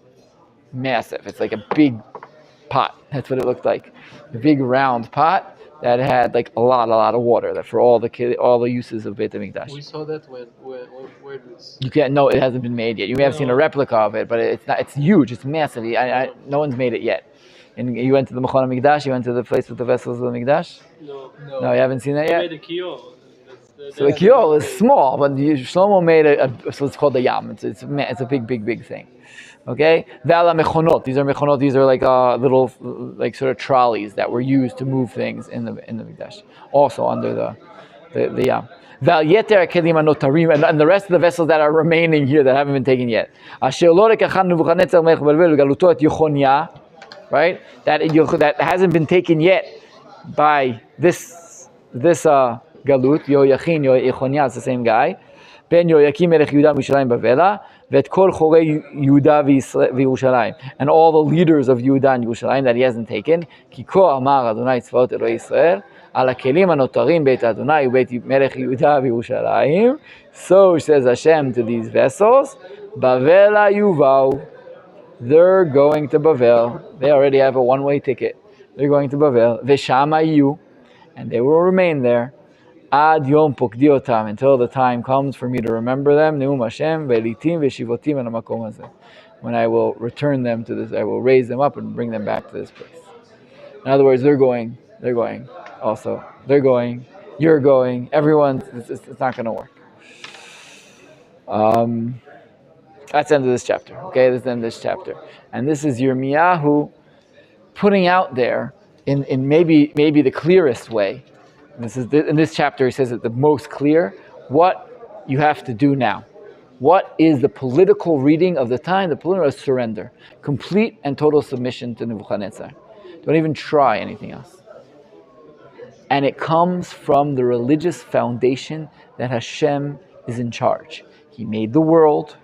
massive. It's like a big pot. That's what it looked like. A big round pot that had like a lot of water. That for all the uses of Beit HaMikdash. We saw that where this. You can't. No, it hasn't been made yet. You may have seen a replica of it, but it's not. It's huge. It's massive. No one's made it yet. And you went to the Machon Meir. You went to the place with the vessels of the Mikdash. No. No, you haven't seen that yet. Made a kiyol. So the kiyol is small, but Shlomo made so it's called the yam. It's a big thing. Okay, Vala mechonot. These are mechonot. These are like little, like sort of trolleys that were used to move things in the Mikdash. Also under the yam. Val yeter kelim anotarim, and the rest of the vessels that are remaining here that haven't been taken yet. Asher lo lekachan Nebuchadnezzar melech Babel galuto et Yechonia, right? That hasn't been taken yet by this galut. Yoyachin, Yechonia, it's the same guy. Ben Yoyakim melech Yehuda Mishalayim Bavela. Vet kol chorei Yehuda v'Yerushalayim, and all the leaders of Yehuda and Yerushalayim that he hasn't taken. Kiko amar Adonai Tzvaot Eloi Yisrael al hakelim hanotarim Beit Adonai Beit Melech Yehuda v'Yerushalayim. So says Hashem to these vessels, Bavel Yuvau. They're going to Bavel. They already have a one-way ticket. They're going to Bavel. Veshama Yu, and they will remain there. Ad yom pokdi otam, until the time comes for me to remember them. Neum Hashem ve'litim ve'shivotim el hamakom hazeh. When I will return them to this, I will raise them up and bring them back to this place. In other words, they're going. Also, they're going. You're going. Everyone. It's not going to work. That's the end of this chapter. Okay, that's the end of this chapter, and this is Yirmeyahu putting out there in maybe the clearest way. In this chapter, he says it the most clear, what you have to do now. What is the political reading of the time? The political surrender. Complete and total submission to Nebuchadnezzar. Don't even try anything else. And it comes from the religious foundation that Hashem is in charge. He made the world,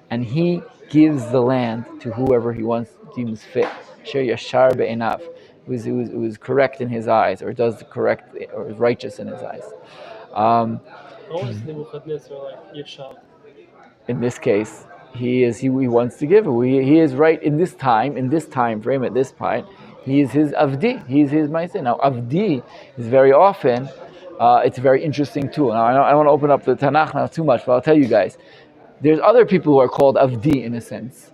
and He gives the land to whoever He deems fit. Asher yashar be'enav. Who is correct in his eyes, or does the correct, or is righteous in his eyes. How is Nebuchadnezzar like Yeshar? In this case, he wants to give. He is right in this time frame, at this point. He is his avdi. He is his ma'aseh. Now, avdi is very often. It's a very interesting tool. Now, I don't want to open up the Tanakh now too much, but I'll tell you guys. There's other people who are called avdi in a sense.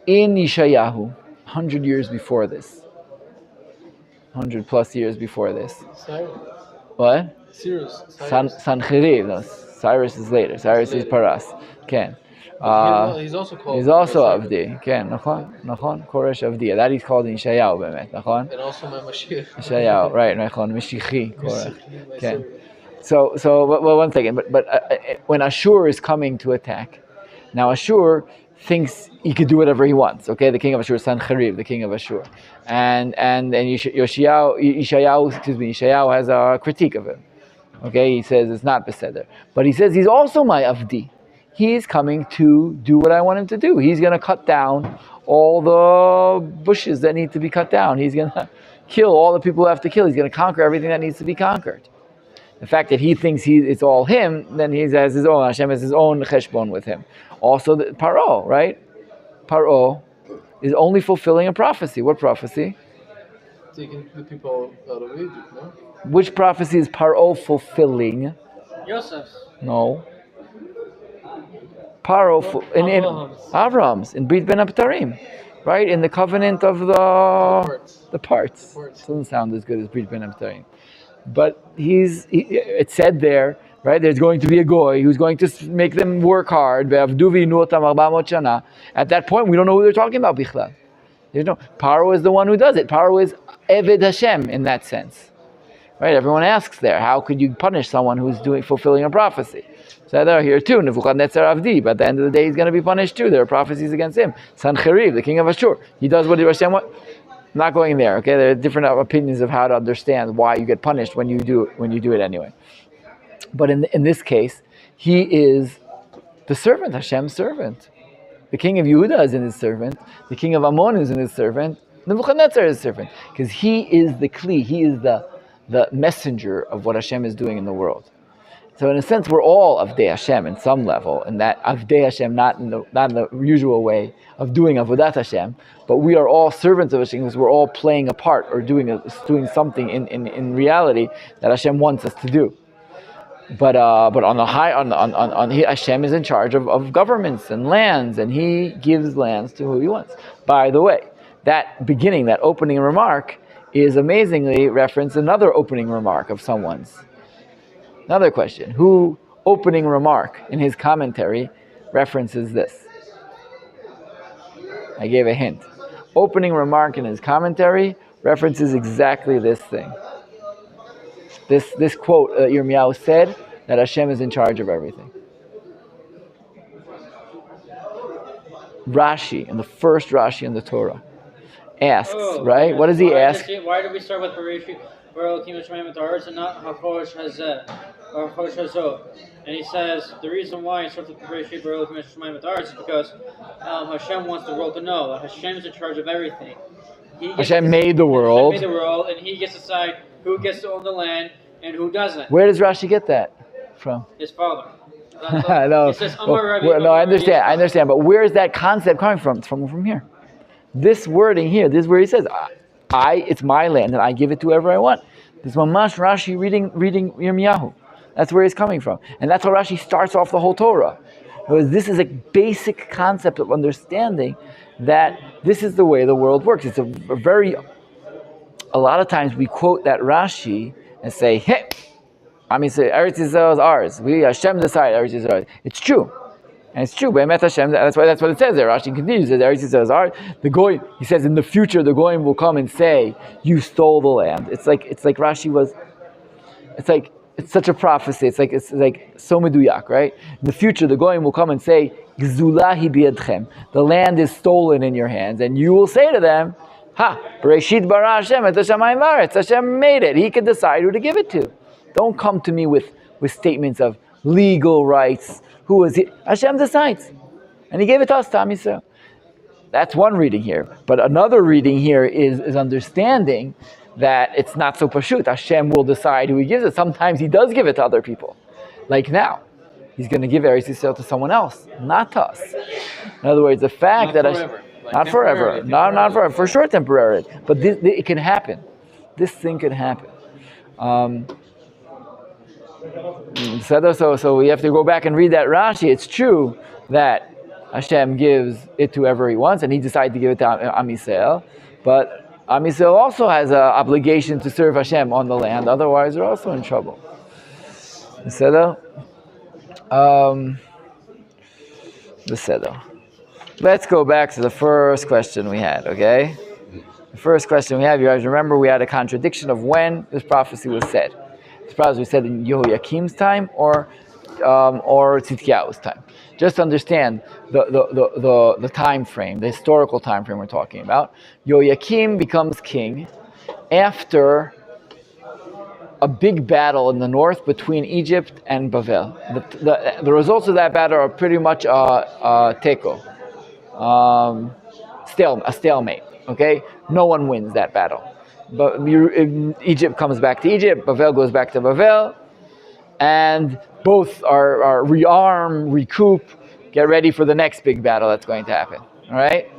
in Yirmeyahu, 100 years before this. 100 plus years before this. Cyrus. What? Cyrus. Sancheriv. No, Cyrus is later. Cyrus is Paras. Ken. He's also called. He's also Avdi. Ken. Nachon. Koresh Avdi. That he's called in Yirmeyahu, bemet. Nachon. And also my Mashiach. Yirmeyahu. Right. Nachon. Mishichi. My Ken. servant. So, well, one second. But when Ashur is coming to attack, now Ashur thinks he could do whatever he wants. Okay, the king of Ashur, Sancheriv, the king of Ashur, and Yirmeyahu has a critique of him. Okay, he says it's not beseder, but he says he's also my avdi. He's coming to do what I want him to do. He's going to cut down all the bushes that need to be cut down. He's going to kill all the people who have to kill. He's going to conquer everything that needs to be conquered. The fact that he thinks it's all him, then he has his own, Hashem has his own cheshbon with him. Also, Paro, right? Paro is only fulfilling a prophecy. What prophecy? Taking the people out of Egypt, no? Which prophecy is Paro fulfilling? Yosef. No. Paro in Avram's, in Brit Ben Abtarim, right? In the covenant of the parts. Doesn't sound as good as Brit Ben Abtarim. But it said there, right? There's going to be a goy who's going to make them work hard. At that point, we don't know who they're talking about. Paro is the one who does it. Paro is Eved Hashem in that sense, right? Everyone asks there, how could you punish someone who's fulfilling a prophecy? So they're here too. Nebuchadnezzar Avdi, but at the end of the day, he's going to be punished too. There are prophecies against him. Sancheriv, the king of Ashur, he does what Hashem wants. Not going there. Okay, there are different opinions of how to understand why you get punished when you do it anyway. But in this case, he is the servant, Hashem's servant. The king of Yehuda is in his servant. The king of Ammon is in his servant. Nebuchadnezzar is his servant, because he is the kli. He is the messenger of what Hashem is doing in the world. So in a sense, we're all Avdei Hashem in some level, and that Avdei Hashem not in the usual way of doing Avodat Hashem, but we are all servants of Hashem because we're all playing a part or doing something in reality that Hashem wants us to do. But on the high, Hashem is in charge of governments and lands, and He gives lands to who He wants. By the way, that opening remark is amazingly referenced another opening remark of someone's. Another question: who opening remark in his commentary references this? I gave a hint. Opening remark in his commentary references exactly this thing. This quote that Yirmeyahu said, that Hashem is in charge of everything. Rashi, in the first Rashi in the Torah, asks, right? What does he ask? Why do we start with Bereshit, where Elohim Shemayim V'Haaretz, and not HaKosh Hazeh or HaKosh Hazot? And he says the reason why it starts with Bereshit, where Elohim Shemayim V'Haaretz, is because Hashem wants the world to know that Hashem is in charge of everything. Hashem made the world. Hashem made the world, and He gets to decide who gets to own the land and who doesn't. Where does Rashi get that from? His father. No, he says, I understand. But where is that concept coming from? It's from here. This wording here, this is where he says, it's my land and I give it to whoever I want. This is Mamash Rashi reading Yirmeyahu. That's where he's coming from. And that's how Rashi starts off the whole Torah. Because this is a basic concept of understanding that this is the way the world works. It's a lot of times we quote that Rashi and say, hey, Eretz Yisrael is ours. Hashem decided Eretz Yisrael is ours. It's true. And it's true. Hashem, that's what it says there. Rashi continues, it says Eretz Yisrael is ours. The Goy, he says in the future the Goyim will come and say, you stole the land. It's like Rashi was, it's such a prophecy. It's like so meduyak, right? In the future the Goyim will come and say, Gzulahi biyadchem. The land is stolen in your hands. And you will say to them, Bereshit bara Hashem et hashamayim v'haaretz. Hashem made it. He can decide who to give it to. Don't come to me with statements of legal rights. Who is it? Hashem decides. And He gave it to us, Tam Yisrael. That's one reading here. But another reading here is understanding that it's not so pashut. Hashem will decide who He gives it. Sometimes He does give it to other people. Like now. He's going to give Eretz Yisrael to someone else, not to us. In other words, the fact that not forever, not forever, for sure temporary. But it can happen. This thing can happen. So we have to go back and read that Rashi. It's true that Hashem gives it to whoever He wants, and He decided to give it to Am Yisrael. But Am Yisrael also has an obligation to serve Hashem on the land, otherwise they're also in trouble. Beseder? Beseder. Let's go back to the first question we had, okay? The first question we have, you guys remember we had a contradiction of when this prophecy was said. This prophecy was said in Yehoiakim's time or Tzidkiyahu's time. Just understand the time frame, the historical time frame we're talking about. Yehoiakim becomes king after a big battle in the north between Egypt and Bavel. The results of that battle are pretty much a teko, a stalemate. Okay, no one wins that battle. But Egypt comes back to Egypt, Bavel goes back to Bavel, and both are rearm, recoup, get ready for the next big battle that's going to happen. All right.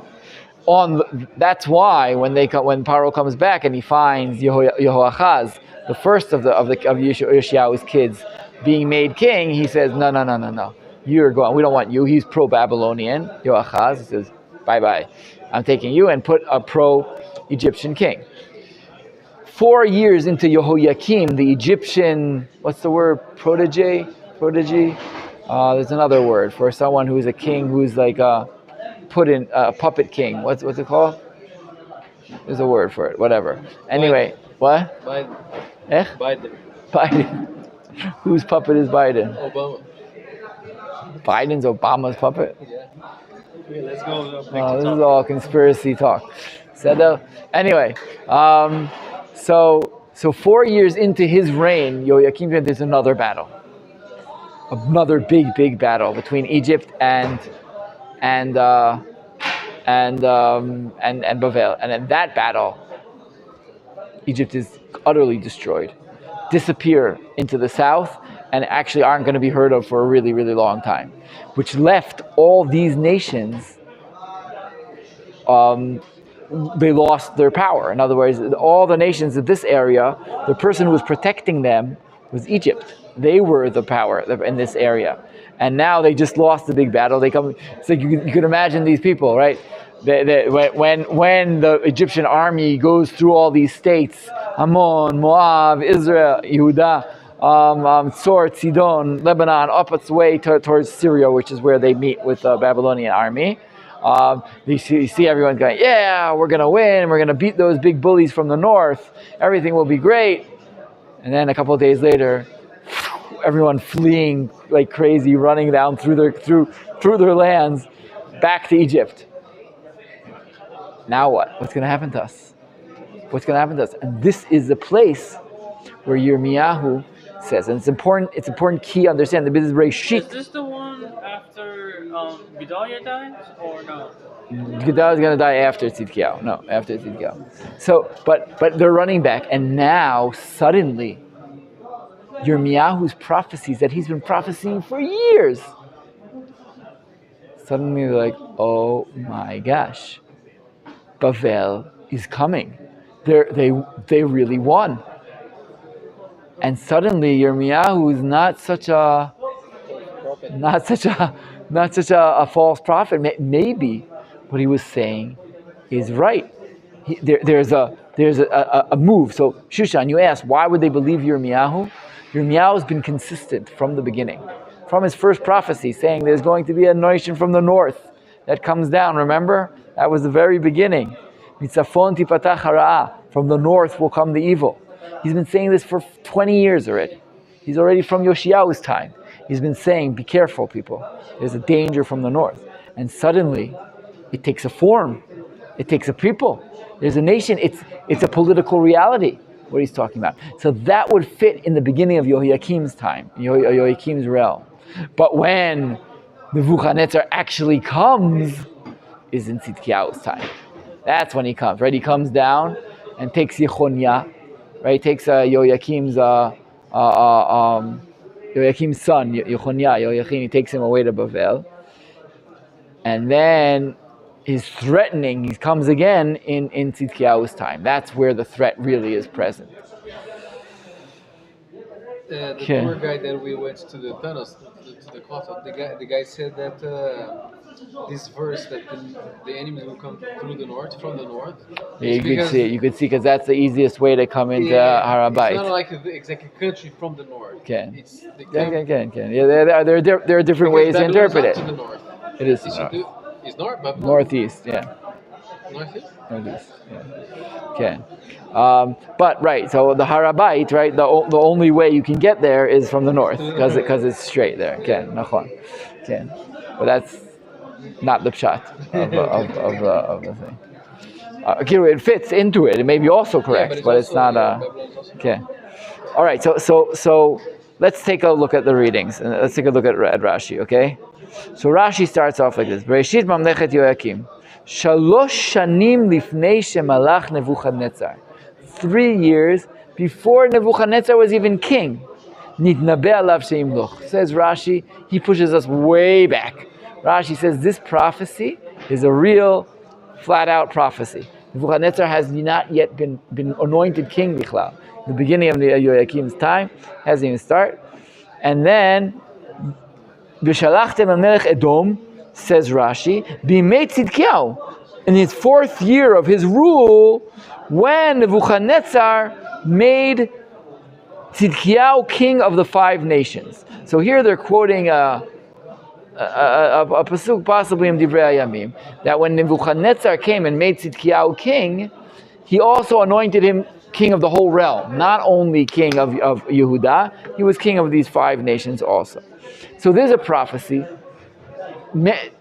That's why when Paro comes back and he finds Yehoachaz, the first of Yoshiyahu's kids, being made king, he says, no, you're going. We don't want you. He's pro-Babylonian. Yehoachaz, he says, bye. I'm taking you, and put a pro-Egyptian king. 4 years into Yehoiakim, the Egyptian, what's the word? Protege? There's another word for someone who's a king who's like a puppet king. What's it called? There's a word for it. Whatever. Anyway, Biden. What? Biden. Whose puppet is Biden? Obama. Biden's Obama's puppet? Yeah. Okay, let's go. This is all conspiracy talk. Anyway, so 4 years into his reign, Yehoiakim, there's another battle, another big battle between Egypt and Bavel, and in that battle, Egypt is utterly destroyed, disappear into the south, and actually aren't going to be heard of for a really, really long time, which left all these nations, they lost their power. In other words, all the nations of this area, the person who was protecting them was Egypt. They were the power in this area. And now they just lost the big battle. It's like you could imagine these people, right? When the Egyptian army goes through all these states, Ammon, Moab, Israel, Yehuda, Tzor, Sidon, Lebanon, up its way towards Syria, which is where they meet with the Babylonian army. You see everyone going, yeah, we're going to win. We're going to beat those big bullies from the north. Everything will be great. And then a couple of days later, everyone fleeing like crazy, running down through their lands back to Egypt. Now what? What's going to happen to us? And this is the place where Yirmeyahu says, and it's important key to understand, this is Bereshit. Is this the one after Gedaliah dies, or no? Gedaliah is going to die after Tzidkiyahu. No, after Tzidkiyahu. So, but they're running back, and now suddenly, Yirmeyahu's prophecies that he's been prophesying for years, suddenly they're like, oh my gosh, Bavel is coming. They really won. And suddenly Yirmeyahu is not such a false prophet. Maybe what he was saying is right. There's a move. So Shushan, you asked, why would they believe Yirmeyahu? Yirmeyahu has been consistent from the beginning, from his first prophecy, saying there's going to be a nation from the north that comes down. Remember, that was the very beginning. Mitzafon tipatach hara'ah. From the north will come the evil. He's been saying this for 20 years already. He's already from Yoshiyahu's time. He's been saying, be careful, people. There's a danger from the north. And suddenly, it takes a form. It takes a people. There's a nation. It's a political reality, what he's talking about. So that would fit in the beginning of Yehoiakim's time, Yehoiakim's realm. But when Nebuchadnezzar actually comes, is in Tzidkiyahu's time. That's when he comes, right? He comes down and takes Yechoniah, right? Takes Yehoiakim's son, Yechoniah, he takes him away to Bavel. And then he's threatening, he comes again in Tzidkiyahu's time. That's where the threat really is present. The Okay. tour guide that we went to the tunnels, to the Kotel, the guy said that this verse that the enemies will come through the north, from the north. Yeah, is you could because- see it. You could see because that's the easiest way to come into It's Harabait. not like the exact country from the north. Okay. It's the Can. Yeah, there are different ways to Babylon's interpret not it. to the north. It is It's north, but northeast. Yeah. northeast. Northeast. Yeah. Okay. But right, so the Harabait, right? The only way you can get there is from the north because it's straight there. Okay, nachon. Okay, but that's not the pshat of the thing. It fits into it. It may be also correct, but it's not. Okay. All right. So let's take a look at the readings and let's take a look at Rashi. Okay. So Rashi starts off like this: Bereshit mamlechet Yoakim, shalosh shanim lifnei shemalach Nebuchadnezzar. 3 years before Nebuchadnezzar was even king. Nitnabe alav sheimloch. Says Rashi, he pushes us way back. Rashi says this prophecy is a real, flat-out prophecy. Nebuchadnezzar has not yet been anointed king, Bichlal. The beginning of the Yoakim's time hasn't even started. And then, B'shalachtem al-melech Edom, says Rashi, b'mei Tzidkiyahu. In his 4th year of his rule, when Nebuchadnezzar made Tzidkiyahu king of the 5 nations. So here they're quoting a pasuk possibly in Divrei Hayamim, that when Nebuchadnezzar came and made Tzidkiyahu king, he also anointed him king of the whole realm, not only king of Yehuda, he was king of these 5 nations also. So there's a prophecy,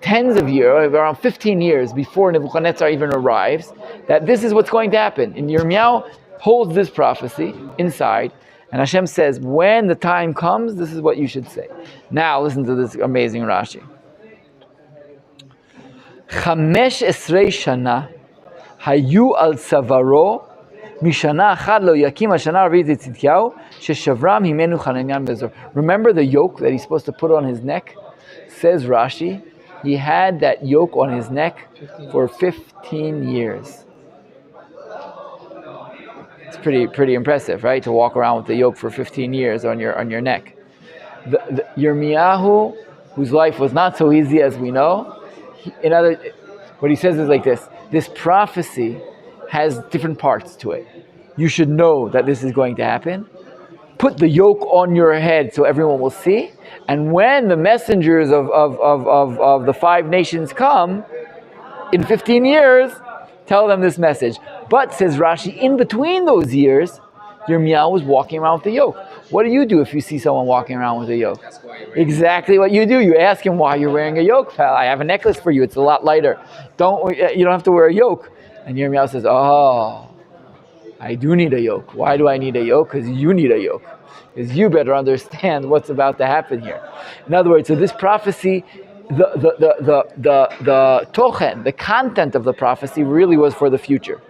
tens of years, around 15 years before Nebuchadnezzar even arrives, that this is what's going to happen. And Yirmeyahu holds this prophecy inside, and Hashem says, when the time comes, this is what you should say. Now, listen to this amazing Rashi. Chamesh esrei shana hayu al tzavaro mishana achad lo yakim hashana arvit Tzidkiyahu sheshavram himenu Chananyan bezor. Remember the yoke that he's supposed to put on his neck? Says Rashi, he had that yoke on his neck for 15 years. It's pretty impressive, right? To walk around with the yoke for 15 years on your neck. The Yirmeyahu, whose life was not so easy as we know, what he says is like this: this prophecy has different parts to it. You should know that this is going to happen. Put the yoke on your head so everyone will see. And when the messengers of the 5 nations come, in 15 years, tell them this message. But, says Rashi, in between those years, Yirmeyahu was walking around with the yoke. What do you do if you see someone walking around with a yoke? Exactly what you do. You ask him why you're wearing a yoke, pal. I have a necklace for you. It's a lot lighter. You don't have to wear a yoke. And Yirmeyahu says, oh, I do need a yoke. Why do I need a yoke? Because you need a yoke. Because you better understand what's about to happen here. In other words, so this prophecy, the tochen, the content of the prophecy really was for the future.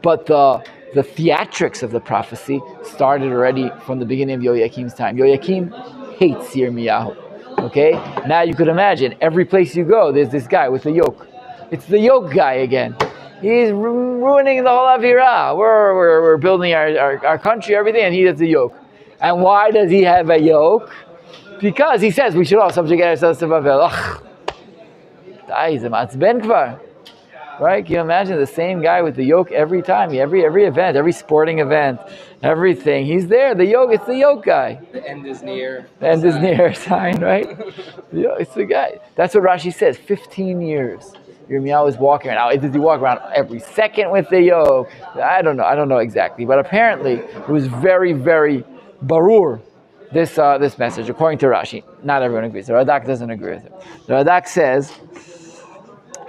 But the theatrics of the prophecy started already from the beginning of Yoakim's time. Yoakim hates Yirmeyahu. Okay? Now you could imagine, every place you go, there's this guy with a yoke. It's the yoke guy again. He's ruining the whole Avirah. We're building our country, everything, and he has a yoke. And why does he have a yoke? Because he says we should all subjugate ourselves to Babel. Right? Can you imagine the same guy with the yoke every time, every event, every sporting event, everything? He's there. The yoke. It's the yoke guy. The end is near. The end is near sign, right? It's the guy. That's what Rashi says. 15 years. Yirmeyahu is walking around. Now, does he walk around every second with the yoke? I don't know exactly, but apparently it was very, very barur, this message, according to Rashi. Not everyone agrees. The Radak doesn't agree with it. The Radak says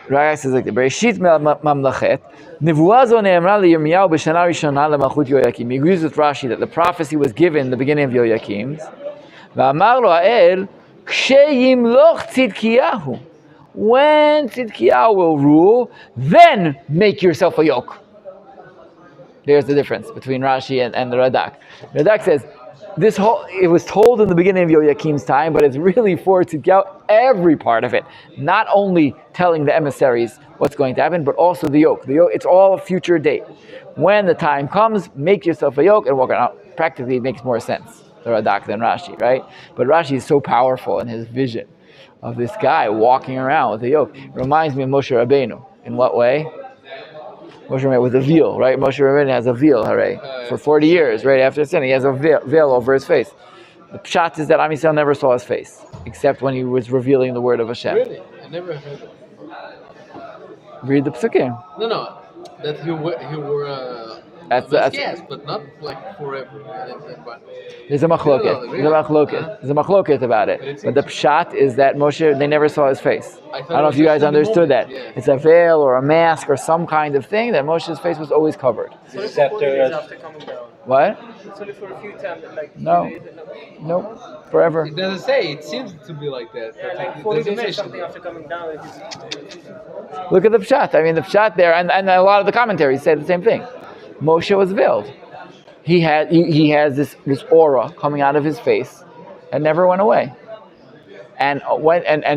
like the Bereshit mamlechet nevuah zo ne'emra leYirmeyahu b'shana rishona lemalchut Yoakim. He agrees with Rashi that the prophecy was given in the beginning of Yoakim's. V'amar lo ha'el ksheyimloch Tzidkiyahu. When Tzidkiyahu will rule, then make yourself a yoke. There's the difference between Rashi and the Radak. The Radak says, it was told in the beginning of Yoakim's time, but it's really for Tzidkiyahu, every part of it. Not only telling the emissaries what's going to happen, but also the yoke. The yoke, it's all a future date. When the time comes, make yourself a yoke and walk around. Practically, it makes more sense. the Radak than Rashi, right? But Rashi is so powerful in his vision of this guy walking around with a yoke. It reminds me of Moshe Rabbeinu. In what way? Moshe Rabbeinu with a veil, right? Moshe Rabbeinu has a veil, hooray. For 40 years, right after sin, he has a veil over his face. The pshat is that Am Yisrael never saw his face, except when he was revealing the word of Hashem. Really? I never heard of it. Read the psukim. No. That he wore a yes, but not like forever. There's a machloket. There's a machloket about it. But the pshat is that Moshe, they never saw his face. I don't know if you guys understood that. Yeah. It's a veil or a mask or some kind of thing that Moshe's face was always covered. Except after coming down. What? It's only for a few times. Like no. Nope. Forever. It doesn't say. It seems to be like that. Yeah, like 40 days or something after coming down. Look at the pshat. I mean, the pshat there, and a lot of the commentaries say the same thing. Moshe was veiled. He has this aura coming out of his face and never went away. And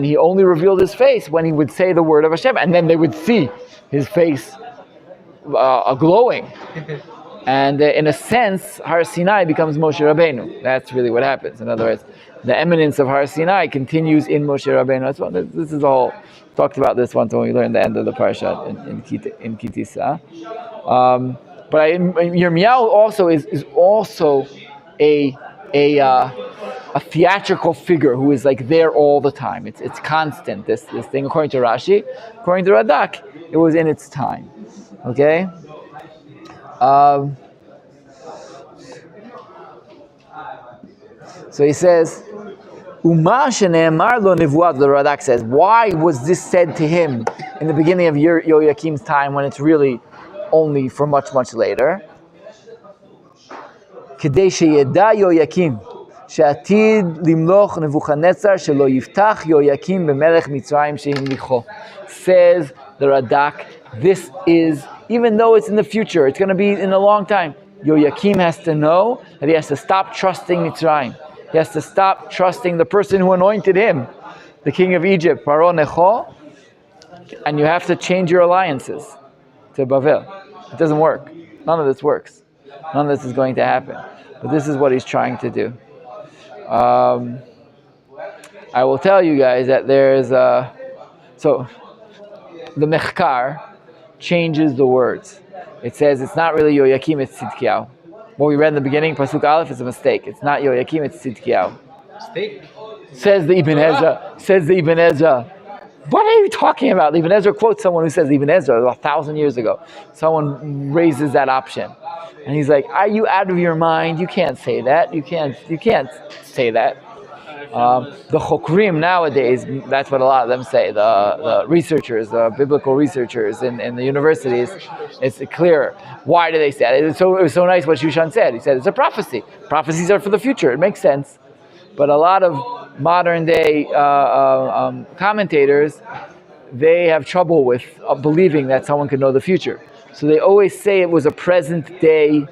he only revealed his face when he would say the word of Hashem, and then they would see his face glowing. And in a sense, Har Sinai becomes Moshe Rabbeinu. That's really what happens. In other words, the eminence of Har Sinai continues in Moshe Rabbeinu. That's what, this is all. Talked about this once when we learned the end of the parsha in Kitisa. But Yirmeyahu also is also a theatrical figure who is like there all the time. It's constant. This thing, according to Rashi, according to Radak, it was in its time. Okay. So he says, Uma shene'emar lo nevuat, the Radak says, why was this said to him in the beginning of Yoyakim's time when it's really only for much, much later? Kedei sheyeda Yoyakim she'atid limloch Nebuchadnezzar shelo yiftach Yoyakim b'melech Mitzrayim shehimlicho. Says the Radak, this is, even though it's in the future, it's going to be in a long time, Yoyakim has to know that he has to stop trusting Mitzrayim. He has to stop trusting the person who anointed him, the king of Egypt, Paro Necho, and you have to change your alliances to Bavel. It doesn't work. None of this works. None of this is going to happen. But this is what he's trying to do. I will tell you guys that there's so the Mechael changes the words. It says it's not really Yoyakim, it's Tzidkiyahu. What we read in the beginning, Pasuk Aleph, is a mistake. It's not Yoyakim, it's Tzidkiyahu. Mistake? Says the Ibn Ezra. What are you talking about? The Ibn Ezra quotes someone who says Ibn Ezra 1,000 years ago. Someone raises that option. And he's like, are you out of your mind? You can't say that. You can't say that. The Chokrim nowadays, that's what a lot of them say, the researchers, the biblical researchers in the universities, it's clear. Why do they say that? It was so nice what Shushan said. He said it's a prophecy. Prophecies are for the future. It makes sense. But a lot of modern day commentators, they have trouble with believing that someone could know the future. So they always say it was a present day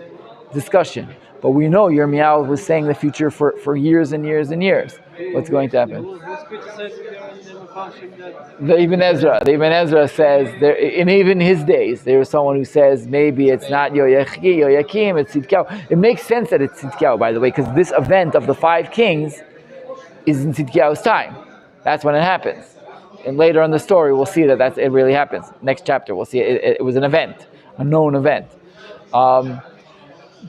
discussion. But we know Yirmeyahu was saying the future for years and years and years. What's going to happen? The Ibn Ezra says, in even his days, there was someone who says maybe it's not Yoyakim, it's Tzidkiyahu. It makes sense that it's Tzidkiyahu, by the way, because this event of the 5 kings is in Tzidkiyahu's time. That's when it happens. And later in the story, we'll see that it really happens. Next chapter, we'll see it was an event, a known event.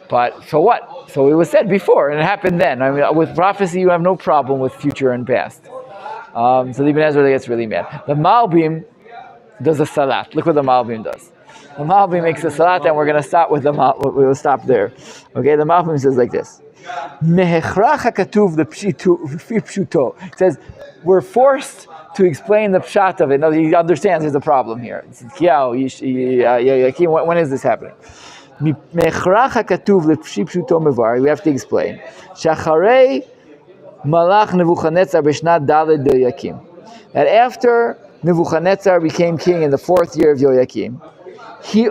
But so what? So it was said before, and it happened then. I mean, with prophecy, you have no problem with future and past. So the Ibn Ezra gets really mad. The Malbim does a salat. Look what the Malbim does. The Malbim makes a salat, and we're going to stop with we will stop there. Okay, the Malbim says like this. It says, we're forced to explain the pshat of it. Now, he understands there's a problem here. When is this happening? We have to explain. That after Nebuchadnezzar became king in the 4th year of Yoyakim, he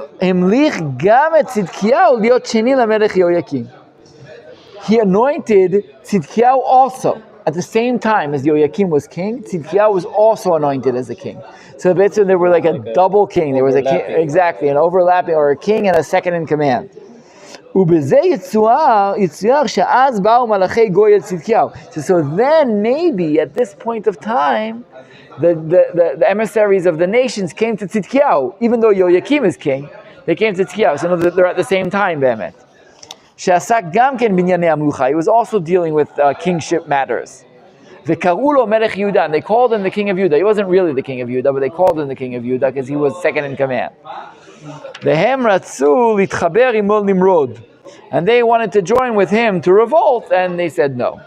anointed Tzidkiyahu also. At the same time as Yoyakim was king, Tzidkiyahu was also anointed as a king. So basically there were like a double king. There was a king, exactly, an overlapping, or a king and a second in command. So then maybe at this point of time, the emissaries of the nations came to Tzidkiyahu. Even though Yoyakim is king, they came to Tzidkiyahu. So they're at the same time, Be'emet. He was also dealing with kingship matters. And they called him the king of Judah. He wasn't really the king of Judah, but they called him the king of Judah because he was second in command. And they wanted to join with him to revolt, and they said no.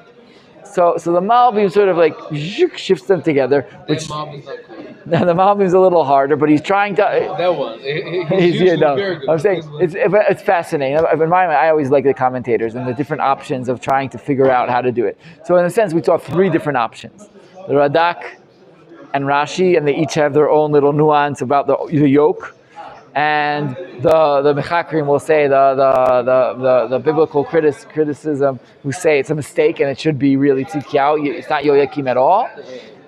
So the Malbim sort of like shifts them together. Which, now the Malbim's a little harder, but he's trying to. That one. He's very good. I'm saying it's fascinating. In my mind, I always like the commentators and the different options of trying to figure out how to do it. So in a sense, we saw three different options: the Radak and Rashi, and they each have their own little nuance about the yoke. And the Mechael will say the biblical criticism who say it's a mistake and it should be really Tzidkiyahu. It's not Yoyakim at all.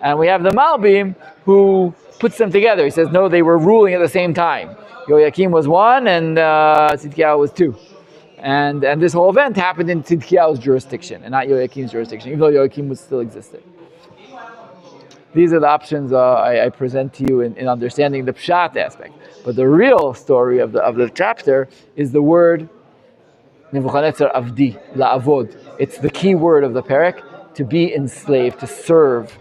And we have the Malbim who puts them together. He says no, they were ruling at the same time. Yoyakim was one and Tzidkiyahu was two. And this whole event happened in Tzidkiyahu's jurisdiction and not Yoyakim's jurisdiction, even though Yoyakim was still existing. These are the options I present to you in understanding the Pshat aspect. But the real story of the chapter is the word Nebuchadnezzar Avdi, La'avod. It's the key word of the parak, to be enslaved, to serve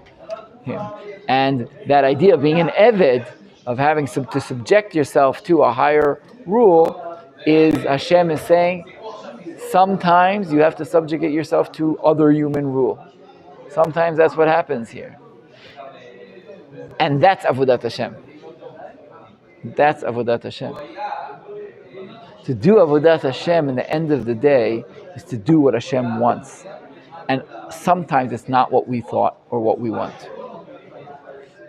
him. And that idea of being an Eved, of having to subject yourself to a higher rule, is Hashem is saying, sometimes you have to subjugate yourself to other human rule. Sometimes that's what happens here. And that's Avodat Hashem. That's Avodat Hashem. To do Avodat Hashem in the end of the day is to do what Hashem wants. And sometimes it's not what we thought or what we want.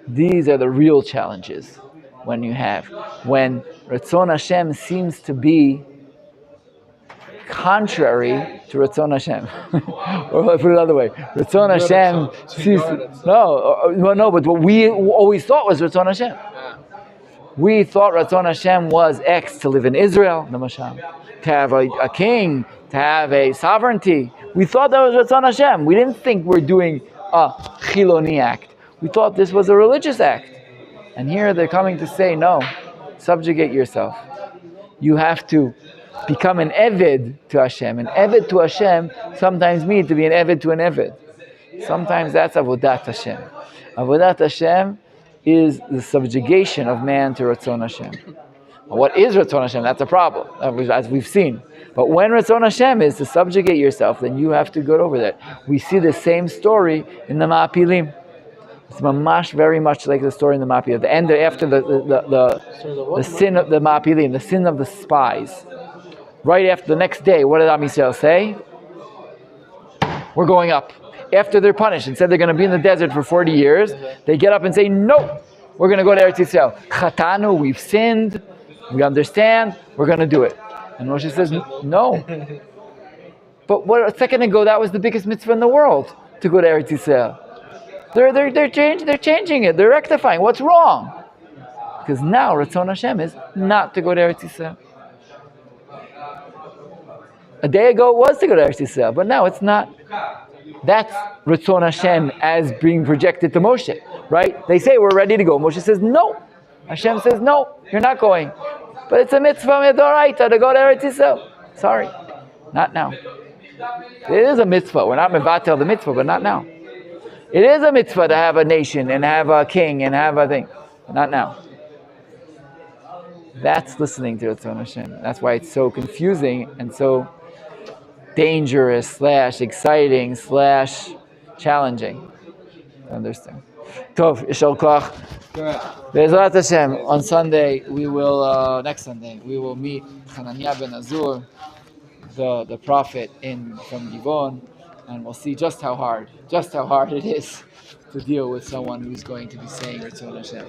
These are the real challenges when Ratzon Hashem seems to be contrary to Ratzon Hashem. Or let me put it another way. Ratzon Hashem sees... No, but what we always thought was Ratzon Hashem. We thought Ratzon Hashem was X, to live in Israel, the Machon, to have a king, to have a sovereignty. We thought that was Ratzon Hashem. We didn't think we're doing a Chiloni act. We thought this was a religious act. And here they're coming to say, no, subjugate yourself. You have to become an Eved to Hashem. An Eved to Hashem sometimes means to be an Eved to an Eved. Sometimes that's Avodat Hashem. Avodat Hashem is the subjugation of man to Ratzon Hashem. What is Ratzon Hashem? That's a problem, as we've seen. But when Ratzon Hashem is to subjugate yourself, then you have to go over that. We see the same story in the Ma'apilim. It's mamash very much like the story in the Ma'apilim. At the end, after the sin of the Ma'apilim, the sin of the spies. Right after the next day, what did Am Yisrael say? We're going up. After they're punished and said they're going to be in the desert for 40 years, they get up and say, no, we're going to go to Eretz Yisrael. Chatanu, we've sinned, we understand, we're going to do it. And Moshe says, no. But a second ago, that was the biggest mitzvah in the world, to go to Eretz Yisrael. They're changing it, they're rectifying. What's wrong? Because now Ratzon Hashem is not to go to Eretz Yisrael. A day ago it was to go to Eretz Yisrael, but now it's not. That's Ratzon Hashem as being projected to Moshe, right? They say we're ready to go. Moshe says no. Hashem says no, you're not going. But it's a mitzvah midoraita to go to Eretz Yisrael. Sorry, not now. It is a mitzvah. We're not mevatel the mitzvah, but not now. It is a mitzvah to have a nation and have a king and have a thing. Not now. That's listening to Ratzon Hashem. That's why it's so confusing and so dangerous / exciting / challenging. Understand? Tov, Yishal Koach. Be'ezrat Hashem, on Sunday, next Sunday, we will meet Hananiah ben Azur, the prophet from Givon, and we'll see just how hard it is to deal with someone who's going to be saying Ratzon Hashem.